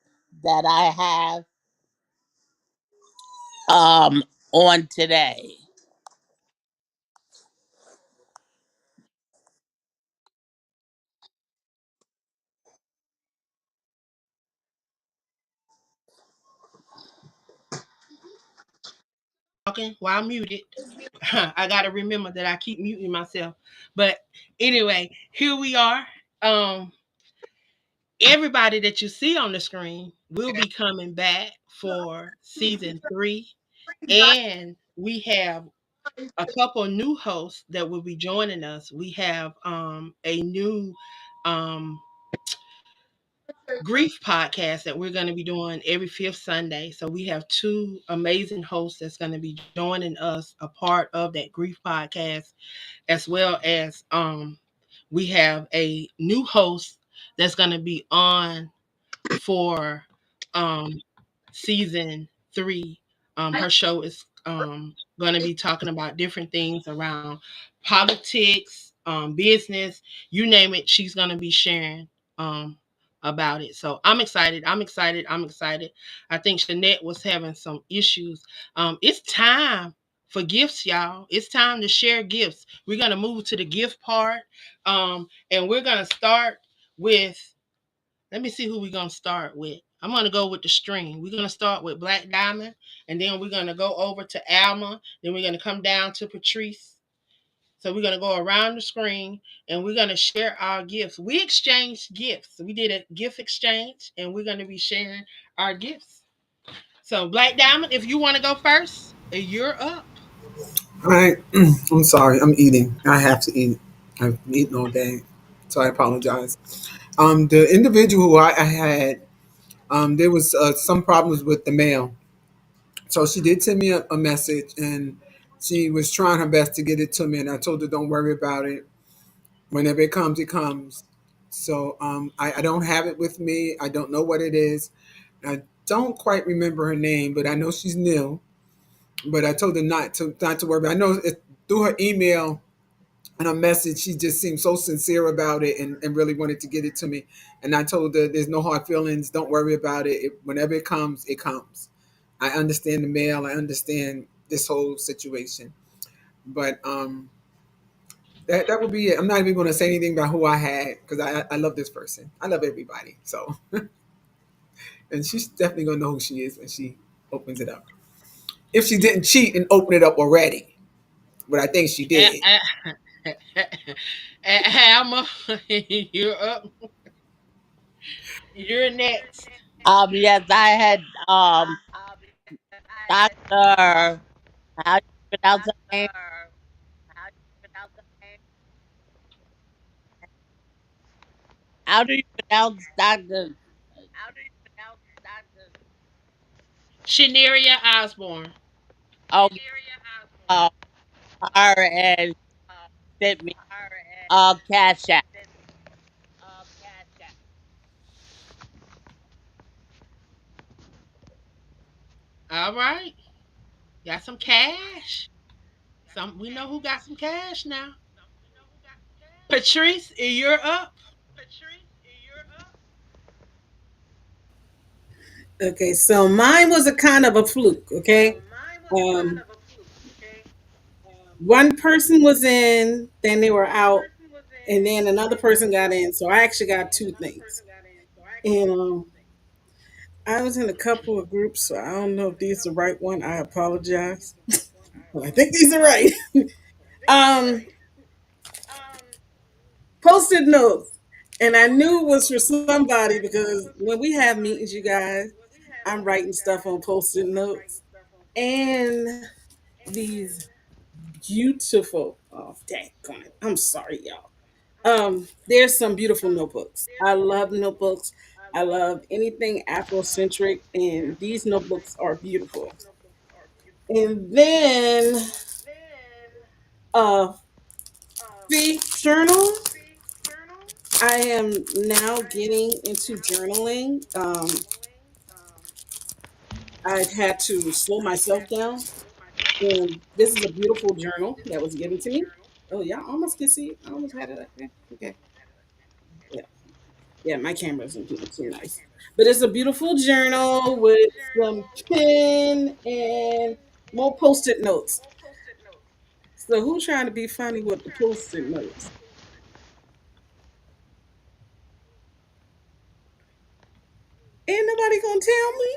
[SPEAKER 9] that I have on today.
[SPEAKER 2] Talking while muted. I got to remember that I keep muting myself. But anyway, here we are. Um, Everybody that you see on the screen will be coming back for season 3. And we have a couple new hosts that will be joining us. We have a new um, grief podcast that we're going to be doing every fifth Sunday. So we have two amazing hosts that's going to be joining us, a part of that grief podcast, as well as we have a new host that's going to be on for um, season 3. Her show is going to be talking about different things around politics, business, you name it. She's going to be sharing um, about it. So I'm excited. I'm excited. I'm excited. I think Shanette was having some issues. It's time for gifts, y'all. It's time to share gifts. We're going to move to the gift part, and we're going to start with, let me see who we're going to start with. I'm going to go with the string. We're going to start with Black Diamond, and then we're going to go over to Alma. Then we're going to come down to Patrice. So we're going to go around the screen, and we're going to share our gifts. We exchanged gifts. We did a gift exchange, and we're going to be sharing our gifts. So Black Diamond, if you want to go first, you're up.
[SPEAKER 5] All right. I'm sorry. I'm eating. I have to eat. I've eaten all day, so I apologize. The individual who I had, there was some problems with the mail, so she did send me a message, and she was trying her best to get it to me, and I told her don't worry about it. Whenever it comes, it comes. So I don't have it with me. I don't know what it is. I don't quite remember her name, but I know she's new. but I told her not to worry. I know through her email and her message, she just seemed so sincere about it and really wanted to get it to me. And I told her, "There's no hard feelings. Don't worry about it. Whenever it comes, it comes. I understand the mail. I understand this whole situation, but that would be it. I'm not even going to say anything about who I had because I love this person. I love everybody. So, and she's definitely going to know who she is when she opens it up. If she didn't cheat and open it up already, but I think she
[SPEAKER 2] Eh,
[SPEAKER 5] did.
[SPEAKER 2] eh, Hammer, you're up. You're next.
[SPEAKER 9] Yes, I had Doctor. How do you pronounce her name? How do you pronounce Doctor?
[SPEAKER 2] Shaneria Osborne.
[SPEAKER 9] Oh, uh, her and sent me Cash App.
[SPEAKER 2] All right. Got some cash. Some we know who got some cash now. Patrice, you're up.
[SPEAKER 1] Okay, so mine was a kind of a fluke. Okay, um, one person was in, then they were out, and then another person got in. So I actually got two things. And I was in a couple of groups, so I don't know if these are the right one. I apologize. But I think these are right. um, Post-it notes. And I knew it was for somebody because when we have meetings, you guys, I'm writing stuff on post-it notes. And these beautiful, oh, dang, I'm sorry, y'all. There's some beautiful notebooks. I love notebooks. I love anything Afrocentric, and these notebooks are beautiful. And then uh Fee Journal. I am now getting into journaling. I've had to slow myself down, and this is a beautiful journal that was given to me. Oh, y'all almost can see it. I almost had it up there. Okay. Yeah. Yeah, my camera isn't doing too nice. But it's a beautiful journal with some pen and more post-it notes. So who's trying to be funny with the post-it notes? Ain't nobody gonna tell me.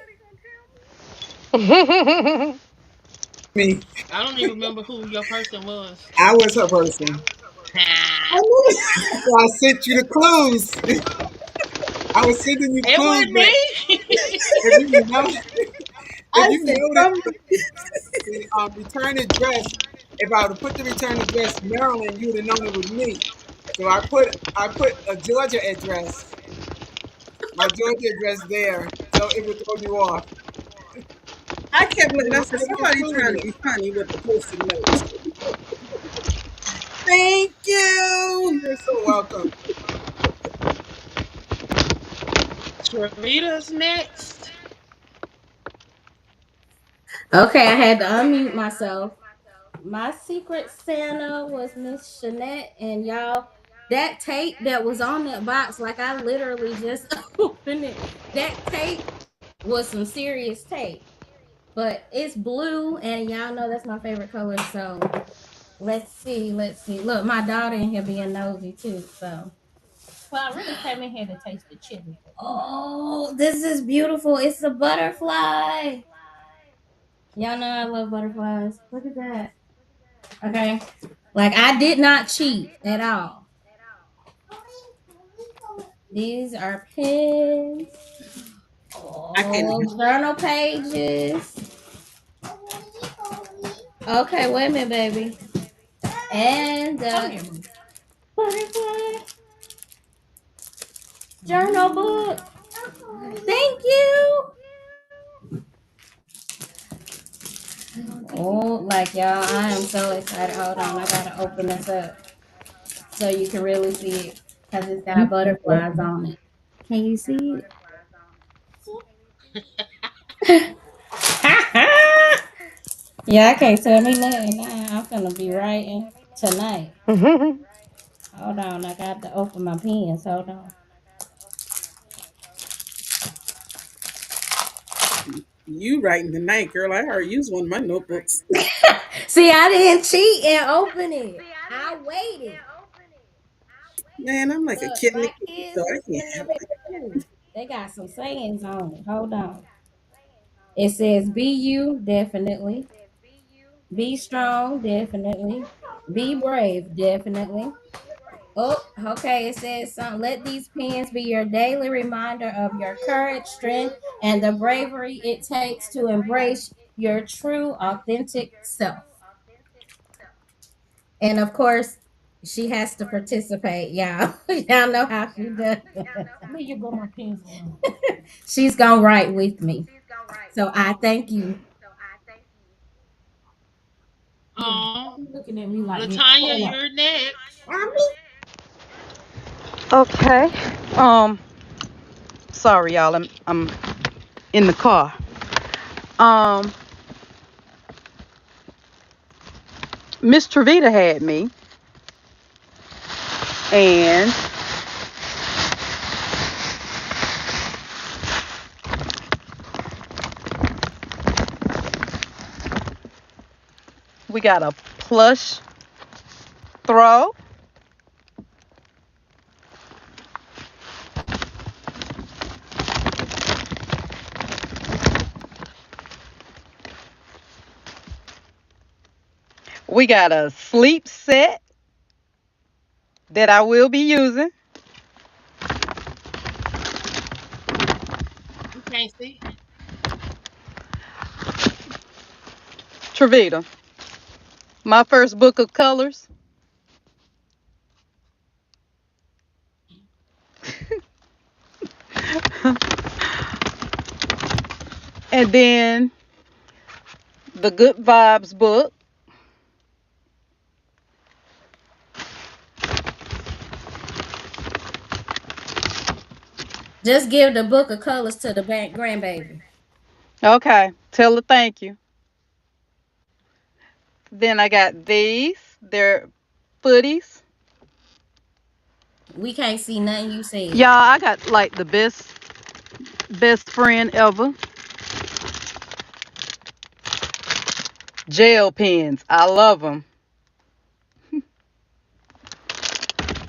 [SPEAKER 5] Me,
[SPEAKER 2] I don't even remember who your person was.
[SPEAKER 5] I was her person.
[SPEAKER 1] I knew it.
[SPEAKER 5] So I sent you the clues. I was sending you
[SPEAKER 2] It
[SPEAKER 5] clues,
[SPEAKER 2] wasn't
[SPEAKER 5] but
[SPEAKER 2] me.
[SPEAKER 5] if you know, if
[SPEAKER 1] I
[SPEAKER 5] you
[SPEAKER 1] said
[SPEAKER 5] notice
[SPEAKER 1] something.
[SPEAKER 5] the return address, if I would have put the return address Maryland, you would have known it was me. So I put a Georgia address, my Georgia address there, so it would throw you off.
[SPEAKER 1] I kept
[SPEAKER 5] You
[SPEAKER 1] looking. I
[SPEAKER 5] were
[SPEAKER 1] said
[SPEAKER 5] able to
[SPEAKER 1] somebody
[SPEAKER 5] include
[SPEAKER 1] trying to
[SPEAKER 5] it.
[SPEAKER 1] be funny with the post-it notes. Thank you.
[SPEAKER 5] You're so welcome.
[SPEAKER 2] Travita's next.
[SPEAKER 4] Okay, I had to unmute myself. My secret Santa was Miss Shanette, and y'all, that tape that was on that box, like I literally just opened it. That tape was some serious tape, but it's blue, and y'all know that's my favorite color. So let's see, let's see. Look, my daughter in here being nosy too. So, well, I really came in here to taste the chili. Oh, this is beautiful. It's a butterfly. Y'all know I love butterflies. Look at that. Okay. Like I did not cheat at all. These are pens.
[SPEAKER 1] I can.
[SPEAKER 4] Oh, journal pages. Okay, wait a minute, baby. And butterfly journal book. Thank you. Oh, like y'all, I am so excited. Hold on, I gotta open this up so you can really see it because it's got butterflies on it. Can you see it? Yeah, I can't tell me nothing now. I'm gonna be writing tonight. Hold on, I got to open my pens. Hold on.
[SPEAKER 1] You writing tonight, girl. I already used one of my notebooks.
[SPEAKER 4] See, I didn't cheat and open it. I waited.
[SPEAKER 1] Man, I'm like a
[SPEAKER 4] Look,
[SPEAKER 1] kid in the
[SPEAKER 4] my
[SPEAKER 1] kitchen, so
[SPEAKER 4] kids
[SPEAKER 1] I
[SPEAKER 4] is
[SPEAKER 1] can't
[SPEAKER 4] getting
[SPEAKER 1] have
[SPEAKER 4] ready too. They got some sayings on it. Hold on. It says be you, definitely. Be strong, definitely. Be brave, definitely. Oh, okay. It says something. Let these pens be your daily reminder of your courage, strength, and the bravery it takes to embrace your true, authentic self. And of course, she has to participate, y'all. Y'all know how she does.
[SPEAKER 2] Where you go my pens along?
[SPEAKER 4] She's gonna write with me. So I thank you.
[SPEAKER 2] Um,
[SPEAKER 4] You looking at me like this.
[SPEAKER 2] Latanya,
[SPEAKER 4] Hold
[SPEAKER 2] you're next.
[SPEAKER 4] on.
[SPEAKER 7] Okay. Sorry, y'all. I'm in the car. Um, Miss Trevita had me, and we got a plush throw. We got a sleep set that I will be using.
[SPEAKER 2] We can't see.
[SPEAKER 7] Trevita, my first book of colors. And then the Good Vibes book.
[SPEAKER 4] Just give the book of colors to the grandbaby.
[SPEAKER 7] Okay, tell her thank you. Then I got these. They're footies.
[SPEAKER 4] We can't see nothing you said.
[SPEAKER 7] Y'all, I got like the best friend ever. Gel pens. I love them.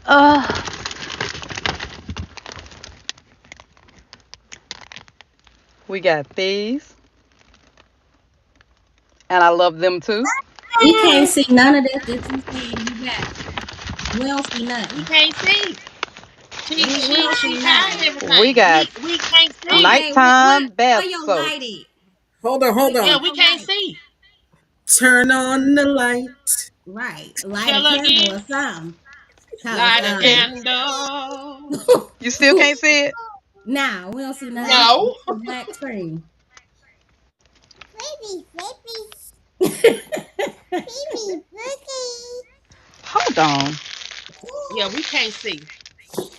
[SPEAKER 7] Uh, we got these, and I love them too.
[SPEAKER 4] We can't see none of that you said you got. We don't see
[SPEAKER 2] We
[SPEAKER 4] nothing.
[SPEAKER 2] can't see.
[SPEAKER 4] We don't see
[SPEAKER 2] She hiding
[SPEAKER 4] nothing.
[SPEAKER 7] We
[SPEAKER 2] everything.
[SPEAKER 7] got
[SPEAKER 2] We can't see.
[SPEAKER 4] Okay,
[SPEAKER 7] nighttime
[SPEAKER 4] where
[SPEAKER 7] bath
[SPEAKER 4] your light
[SPEAKER 7] soaps.
[SPEAKER 4] at?
[SPEAKER 1] Hold on,
[SPEAKER 4] Where,
[SPEAKER 1] hold
[SPEAKER 2] Yeah,
[SPEAKER 4] where
[SPEAKER 1] on.
[SPEAKER 2] we
[SPEAKER 4] your
[SPEAKER 2] can't
[SPEAKER 4] light?
[SPEAKER 2] see.
[SPEAKER 1] Turn on the light.
[SPEAKER 4] Right. Light a
[SPEAKER 2] Tell her
[SPEAKER 4] candle
[SPEAKER 2] again.
[SPEAKER 4] or something. Cause
[SPEAKER 2] Light a candle.
[SPEAKER 7] You still can't see it?
[SPEAKER 4] nah, we don't see none of that.
[SPEAKER 2] No.
[SPEAKER 4] It's a black screen.
[SPEAKER 7] Hold on.
[SPEAKER 2] Yeah, we can't see.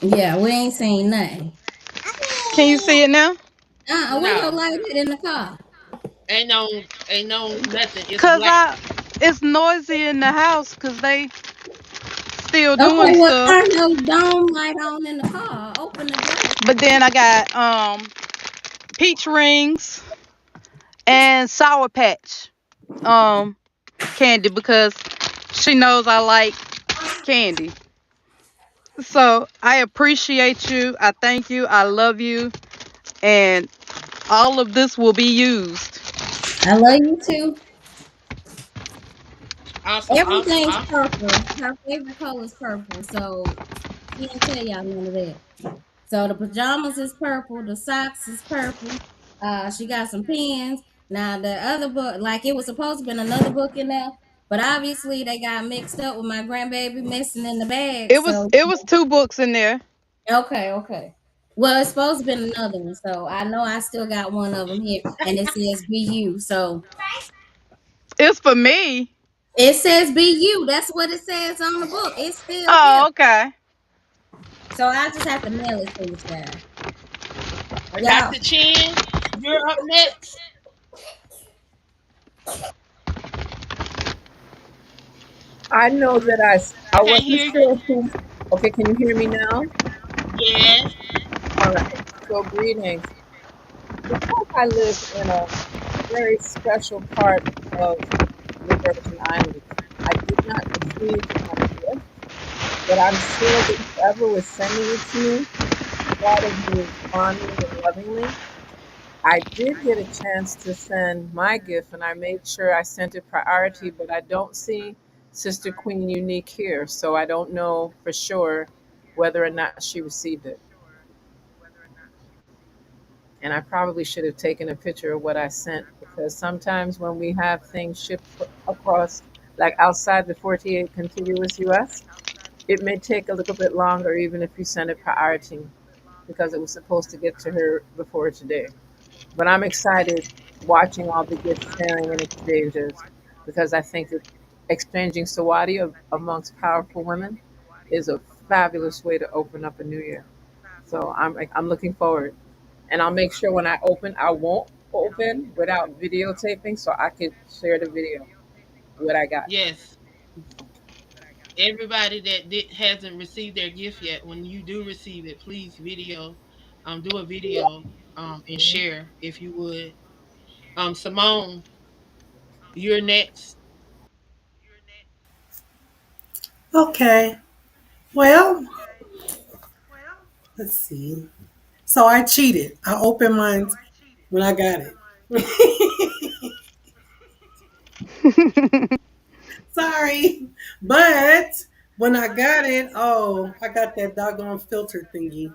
[SPEAKER 4] Yeah, we ain't seen nothing.
[SPEAKER 7] Can you see it now?
[SPEAKER 4] Where your
[SPEAKER 2] No.
[SPEAKER 4] light at in the car?
[SPEAKER 2] Ain't no nothing. It's
[SPEAKER 7] Cause
[SPEAKER 2] black.
[SPEAKER 7] it's noisy in the house because they still doing
[SPEAKER 4] Okay, well
[SPEAKER 7] stuff.
[SPEAKER 4] turn your dome light on in the car. Open the door.
[SPEAKER 7] But then I got peach rings and sour patch candy because she knows I like candy. So I appreciate you. I thank you. I love you. And all of this will be used.
[SPEAKER 4] I love you too.
[SPEAKER 2] Awesome, awesome,
[SPEAKER 4] Everything's
[SPEAKER 2] awesome.
[SPEAKER 4] purple. Her favorite color is purple, so she didn't tell y'all none of that. So the pajamas is purple, the socks is purple. She got some pens. Now the other book, like it was supposed to be another book in there, but obviously they got mixed up with my grandbaby missing in the bag. So
[SPEAKER 7] It was two books in there.
[SPEAKER 4] okay, okay. Well, it's supposed to be another one, so I know I still got one of them here, and it says "Be You." So
[SPEAKER 7] It's for me.
[SPEAKER 4] it says "Be You." That's what it says on the book. It's still here.
[SPEAKER 7] Oh, okay.
[SPEAKER 4] So I just have to mail it to you guys. Y'all,
[SPEAKER 2] Dr. Chin, you're up next.
[SPEAKER 8] I know that I
[SPEAKER 2] Can't
[SPEAKER 8] wasn't
[SPEAKER 2] hear you.
[SPEAKER 8] sure who. Okay, can you hear me now?
[SPEAKER 2] Yes.
[SPEAKER 8] All right. So greetings. Because I live in a very special part of the Virgin Islands, I did not receive my gift, but I'm sure that whoever was sending it to me thought of me fondly and lovingly. I did get a chance to send my gift, and I made sure I sent it priority, but I don't see Sister Queen Unique here, so I don't know for sure whether or not she received it. And I probably should have taken a picture of what I sent because sometimes when we have things shipped across, like outside the 48 contiguous US, it may take a little bit longer even if you send it priority because it was supposed to get to her before today. But I'm excited watching all the gift sharing and exchanges because I think that exchanging Sawadi amongst powerful women is a fabulous way to open up a new year. So I'm looking forward, and I'll make sure when I open, I won't open without videotaping so I could share the video what I got.
[SPEAKER 2] Yes. Everybody that hasn't received their gift yet, when you do receive it, please do a video, and share if you would. Simone, you're next.
[SPEAKER 6] Okay. Well, let's see. So I cheated. I opened mine when I got it. Sorry. But when I got it, oh, I got that doggone filter thingy.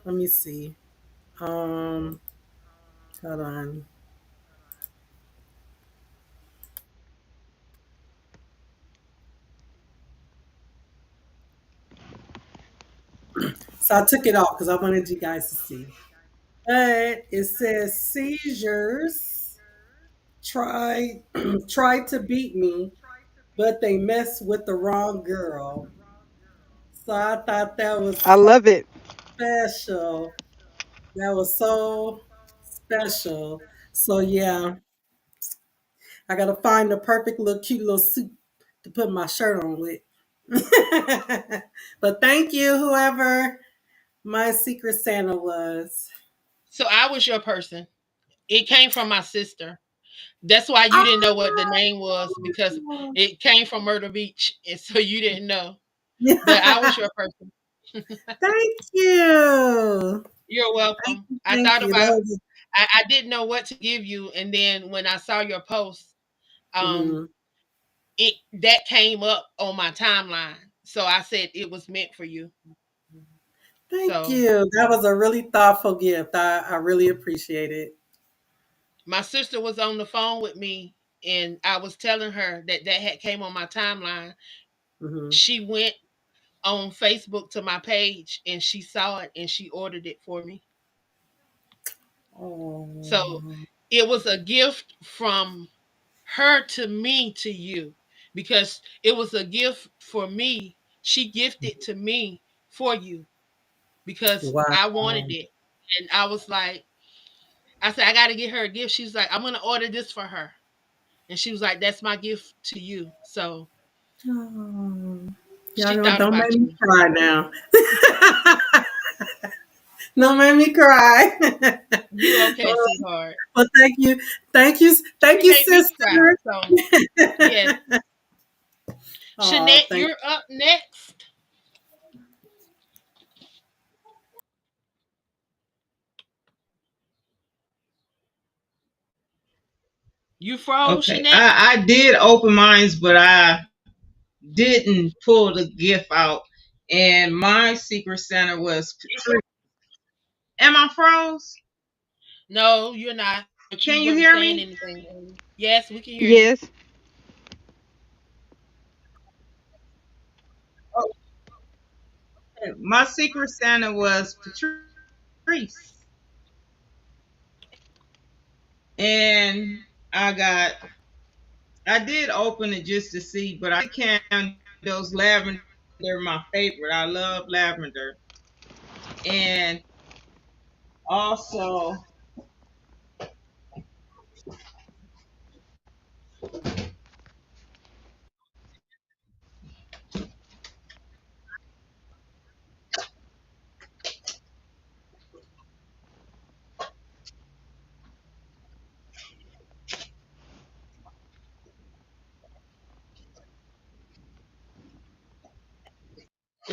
[SPEAKER 6] Let me see. Um, hold on. So I took it off because I wanted you guys to see. But it says seizures try tried to beat me, but they messed with the wrong girl. So I thought that was
[SPEAKER 10] I
[SPEAKER 6] so
[SPEAKER 10] love it.
[SPEAKER 6] special. That was so special. So yeah, I gotta find the perfect little cute little suit to put my shirt on with. But thank you, whoever my secret Santa was.
[SPEAKER 2] So I was your person. It came from my sister. That's why you didn't know what the name was because
[SPEAKER 6] Oh,
[SPEAKER 2] it came from Myrtle Beach, and so you didn't know. But I was
[SPEAKER 6] yeah.
[SPEAKER 2] your person.
[SPEAKER 6] Thank you.
[SPEAKER 2] You're
[SPEAKER 6] Thank
[SPEAKER 2] welcome.
[SPEAKER 6] you.
[SPEAKER 2] I
[SPEAKER 6] Thank
[SPEAKER 2] thought
[SPEAKER 6] you. That
[SPEAKER 2] about.
[SPEAKER 6] was
[SPEAKER 2] I didn't know what to give you, and then when I saw your post, um,
[SPEAKER 6] mhm.
[SPEAKER 2] it that came up on my timeline. So I said it was meant for you.
[SPEAKER 6] Thank
[SPEAKER 2] So
[SPEAKER 6] you. That was a really thoughtful gift. I really appreciate it.
[SPEAKER 2] my sister was on the phone with me, and I was telling her that had came on my timeline.
[SPEAKER 6] Hmm.
[SPEAKER 2] She went on Facebook to my page, and she saw it, and she ordered it for me. So
[SPEAKER 6] Oh,
[SPEAKER 2] it was a gift from her to me to you because it was a gift for me. She gifted to me for you because
[SPEAKER 6] wow.
[SPEAKER 2] I wanted it. And I was like, I said, I got to get her a gift. She was like, I'm going to order this for her. And she was like, that's my gift to you. So
[SPEAKER 6] Oh. Y'all
[SPEAKER 2] she thought
[SPEAKER 6] don't make
[SPEAKER 2] about
[SPEAKER 6] me
[SPEAKER 2] you.
[SPEAKER 6] cry now. Don't make me cry.
[SPEAKER 2] You okay,
[SPEAKER 6] Oh,
[SPEAKER 2] sweetheart.
[SPEAKER 6] well, thank
[SPEAKER 2] She
[SPEAKER 6] you,
[SPEAKER 2] made me cry.
[SPEAKER 6] sister.
[SPEAKER 2] So, yes.
[SPEAKER 6] Oh,
[SPEAKER 2] Shanette,
[SPEAKER 6] thank.
[SPEAKER 2] you're up next. You froze,
[SPEAKER 3] Okay,
[SPEAKER 2] Shanette?
[SPEAKER 3] I did open mines, but I didn't pull the gift out. And my secret Santa was Patrice. Am I froze?
[SPEAKER 2] No, you're not. But you
[SPEAKER 3] Can you
[SPEAKER 2] weren't
[SPEAKER 3] hear
[SPEAKER 2] saying
[SPEAKER 3] me?
[SPEAKER 2] anything. Yes, we can hear you.
[SPEAKER 10] Yes.
[SPEAKER 3] Okay, my secret Santa was Patrice. And I got I did open it just to see, but I can those lavender my favorite. I love lavender. And also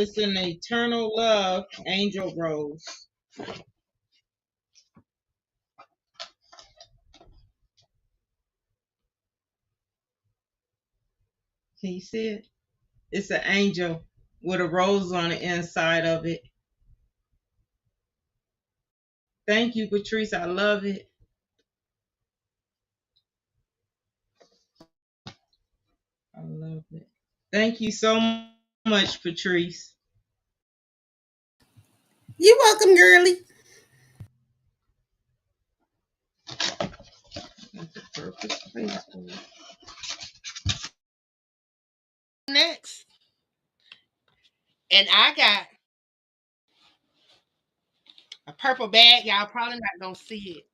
[SPEAKER 3] It's an eternal love, Angel Rose. Can you see it? It's an angel with a rose on the inside of it. Thank you, Patrice. I love it. I love it. Thank you so much, Patrice.
[SPEAKER 1] You're welcome, girly.
[SPEAKER 3] That's the perfect space for it.
[SPEAKER 2] Next. And I got a purple bag. Y'all probably not gonna see it.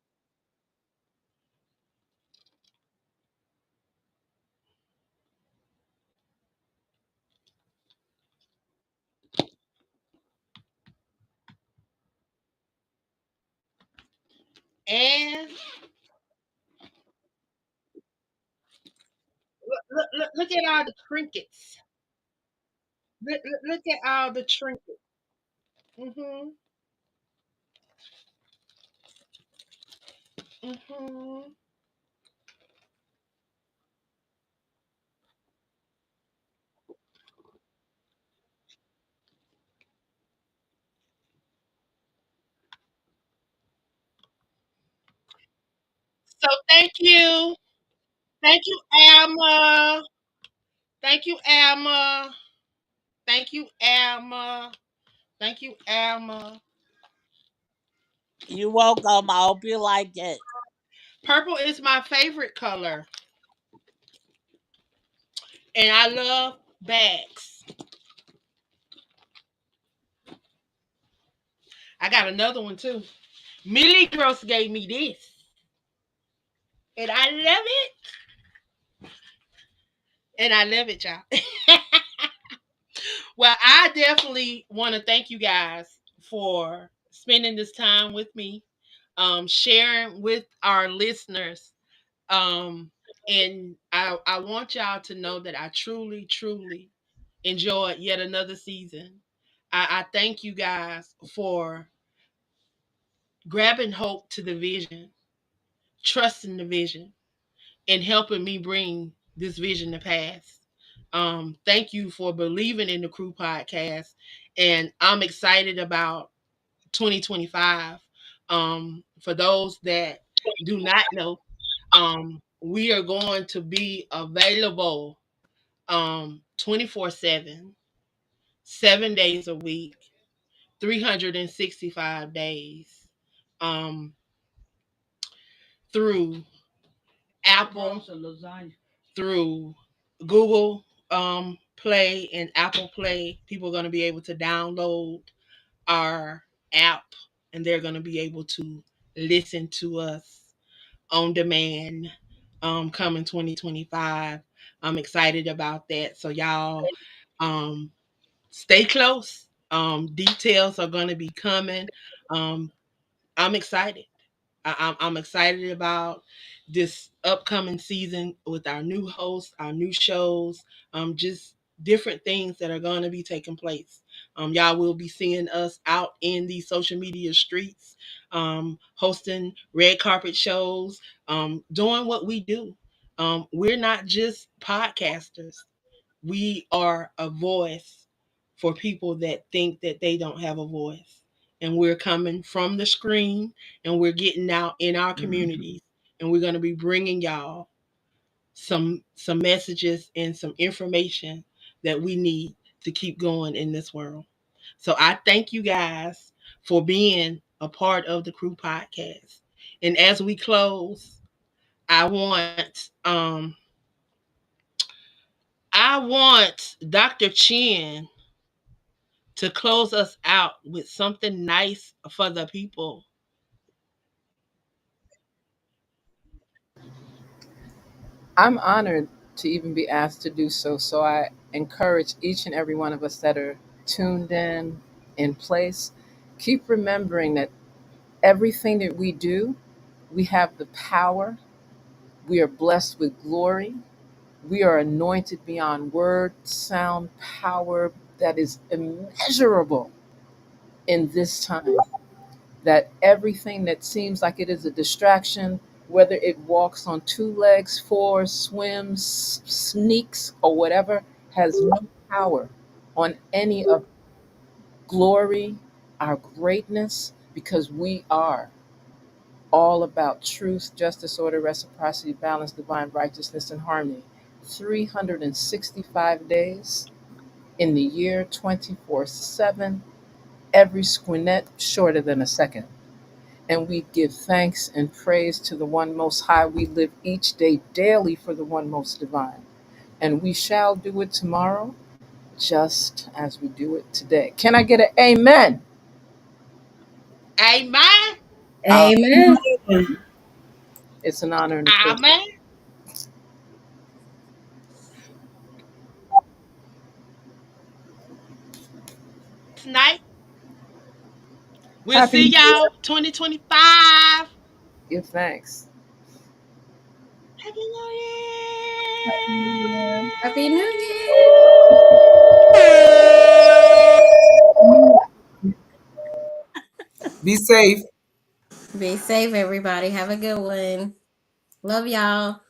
[SPEAKER 2] And look at all the trinkets. Look at all the trinkets. Mm-hmm. Mm-hmm. So thank you. Thank you, Alma. Thank you, Alma. Thank you, Alma. Thank you, Alma.
[SPEAKER 9] You're welcome. I hope you like it.
[SPEAKER 2] Purple is my favorite color. And I love bags. I got another one too. Millie Gross gave me this. And I love it. And I love it, y'all. Well, I definitely want to thank you guys for spending this time with me, sharing with our listeners. And I want y'all to know that I truly, truly enjoyed yet another season. I thank you guys for grabbing hope to the vision, trusting the vision, and helping me bring this vision to pass. Thank you for believing in the Crew Podcast, and I'm excited about 2025. For those that do not know, we are going to be available 24/7, 7 days a week, 365 days, um, through Apple, through Google Play and Apple Play. People are going to be able to download our app and they're going to be able to listen to us on demand coming 2025. I'm excited about that. So, y'all um, stay close. Details are going to be coming. I'm excited. I'm excited about this upcoming season with our new hosts, our new shows, just different things that are going to be taking place. Y'all will be seeing us out in the social media streets, hosting red carpet shows, doing what we do. We're not just podcasters, we are a voice for people that think that they don't have a voice. And we're coming from the screen and we're getting out in our communities and we're going to be bringing y'all some messages and some information that we need to keep going in this world. So I thank you guys for being a part of the Crew Podcast. And as we close, I want Dr. Chin to close us out with something nice for the people.
[SPEAKER 8] I'm honored to even be asked to do so. So I encourage each and every one of us that are tuned in place, keep remembering that everything that we do, we have the power, we are blessed with glory, We are anointed beyond word, sound, power that is immeasurable in this time. That everything that seems like it is a distraction, whether it walks on two legs, four, swims, sneaks, or whatever, has no power on any of glory, our greatness, because we are all about truth, justice, order, reciprocity, balance, divine righteousness, and harmony. 365 days in the year, 24/7, every squinet shorter than a second. And we give thanks and praise to the one most high. We live each day daily for the one most divine. And we shall do it tomorrow just as we do it today. Can I get an amen?
[SPEAKER 2] Amen.
[SPEAKER 8] Uh,
[SPEAKER 4] Amen.
[SPEAKER 8] it's an honor and a privilege.
[SPEAKER 2] Amen. Tonight, we'll
[SPEAKER 8] Happy
[SPEAKER 2] see
[SPEAKER 8] New Year.
[SPEAKER 2] y'all 2025.
[SPEAKER 8] Give thanks.
[SPEAKER 2] Happy New
[SPEAKER 4] Happy New Year.
[SPEAKER 5] Be safe.
[SPEAKER 4] Be safe, everybody. Have a good one. Love y'all.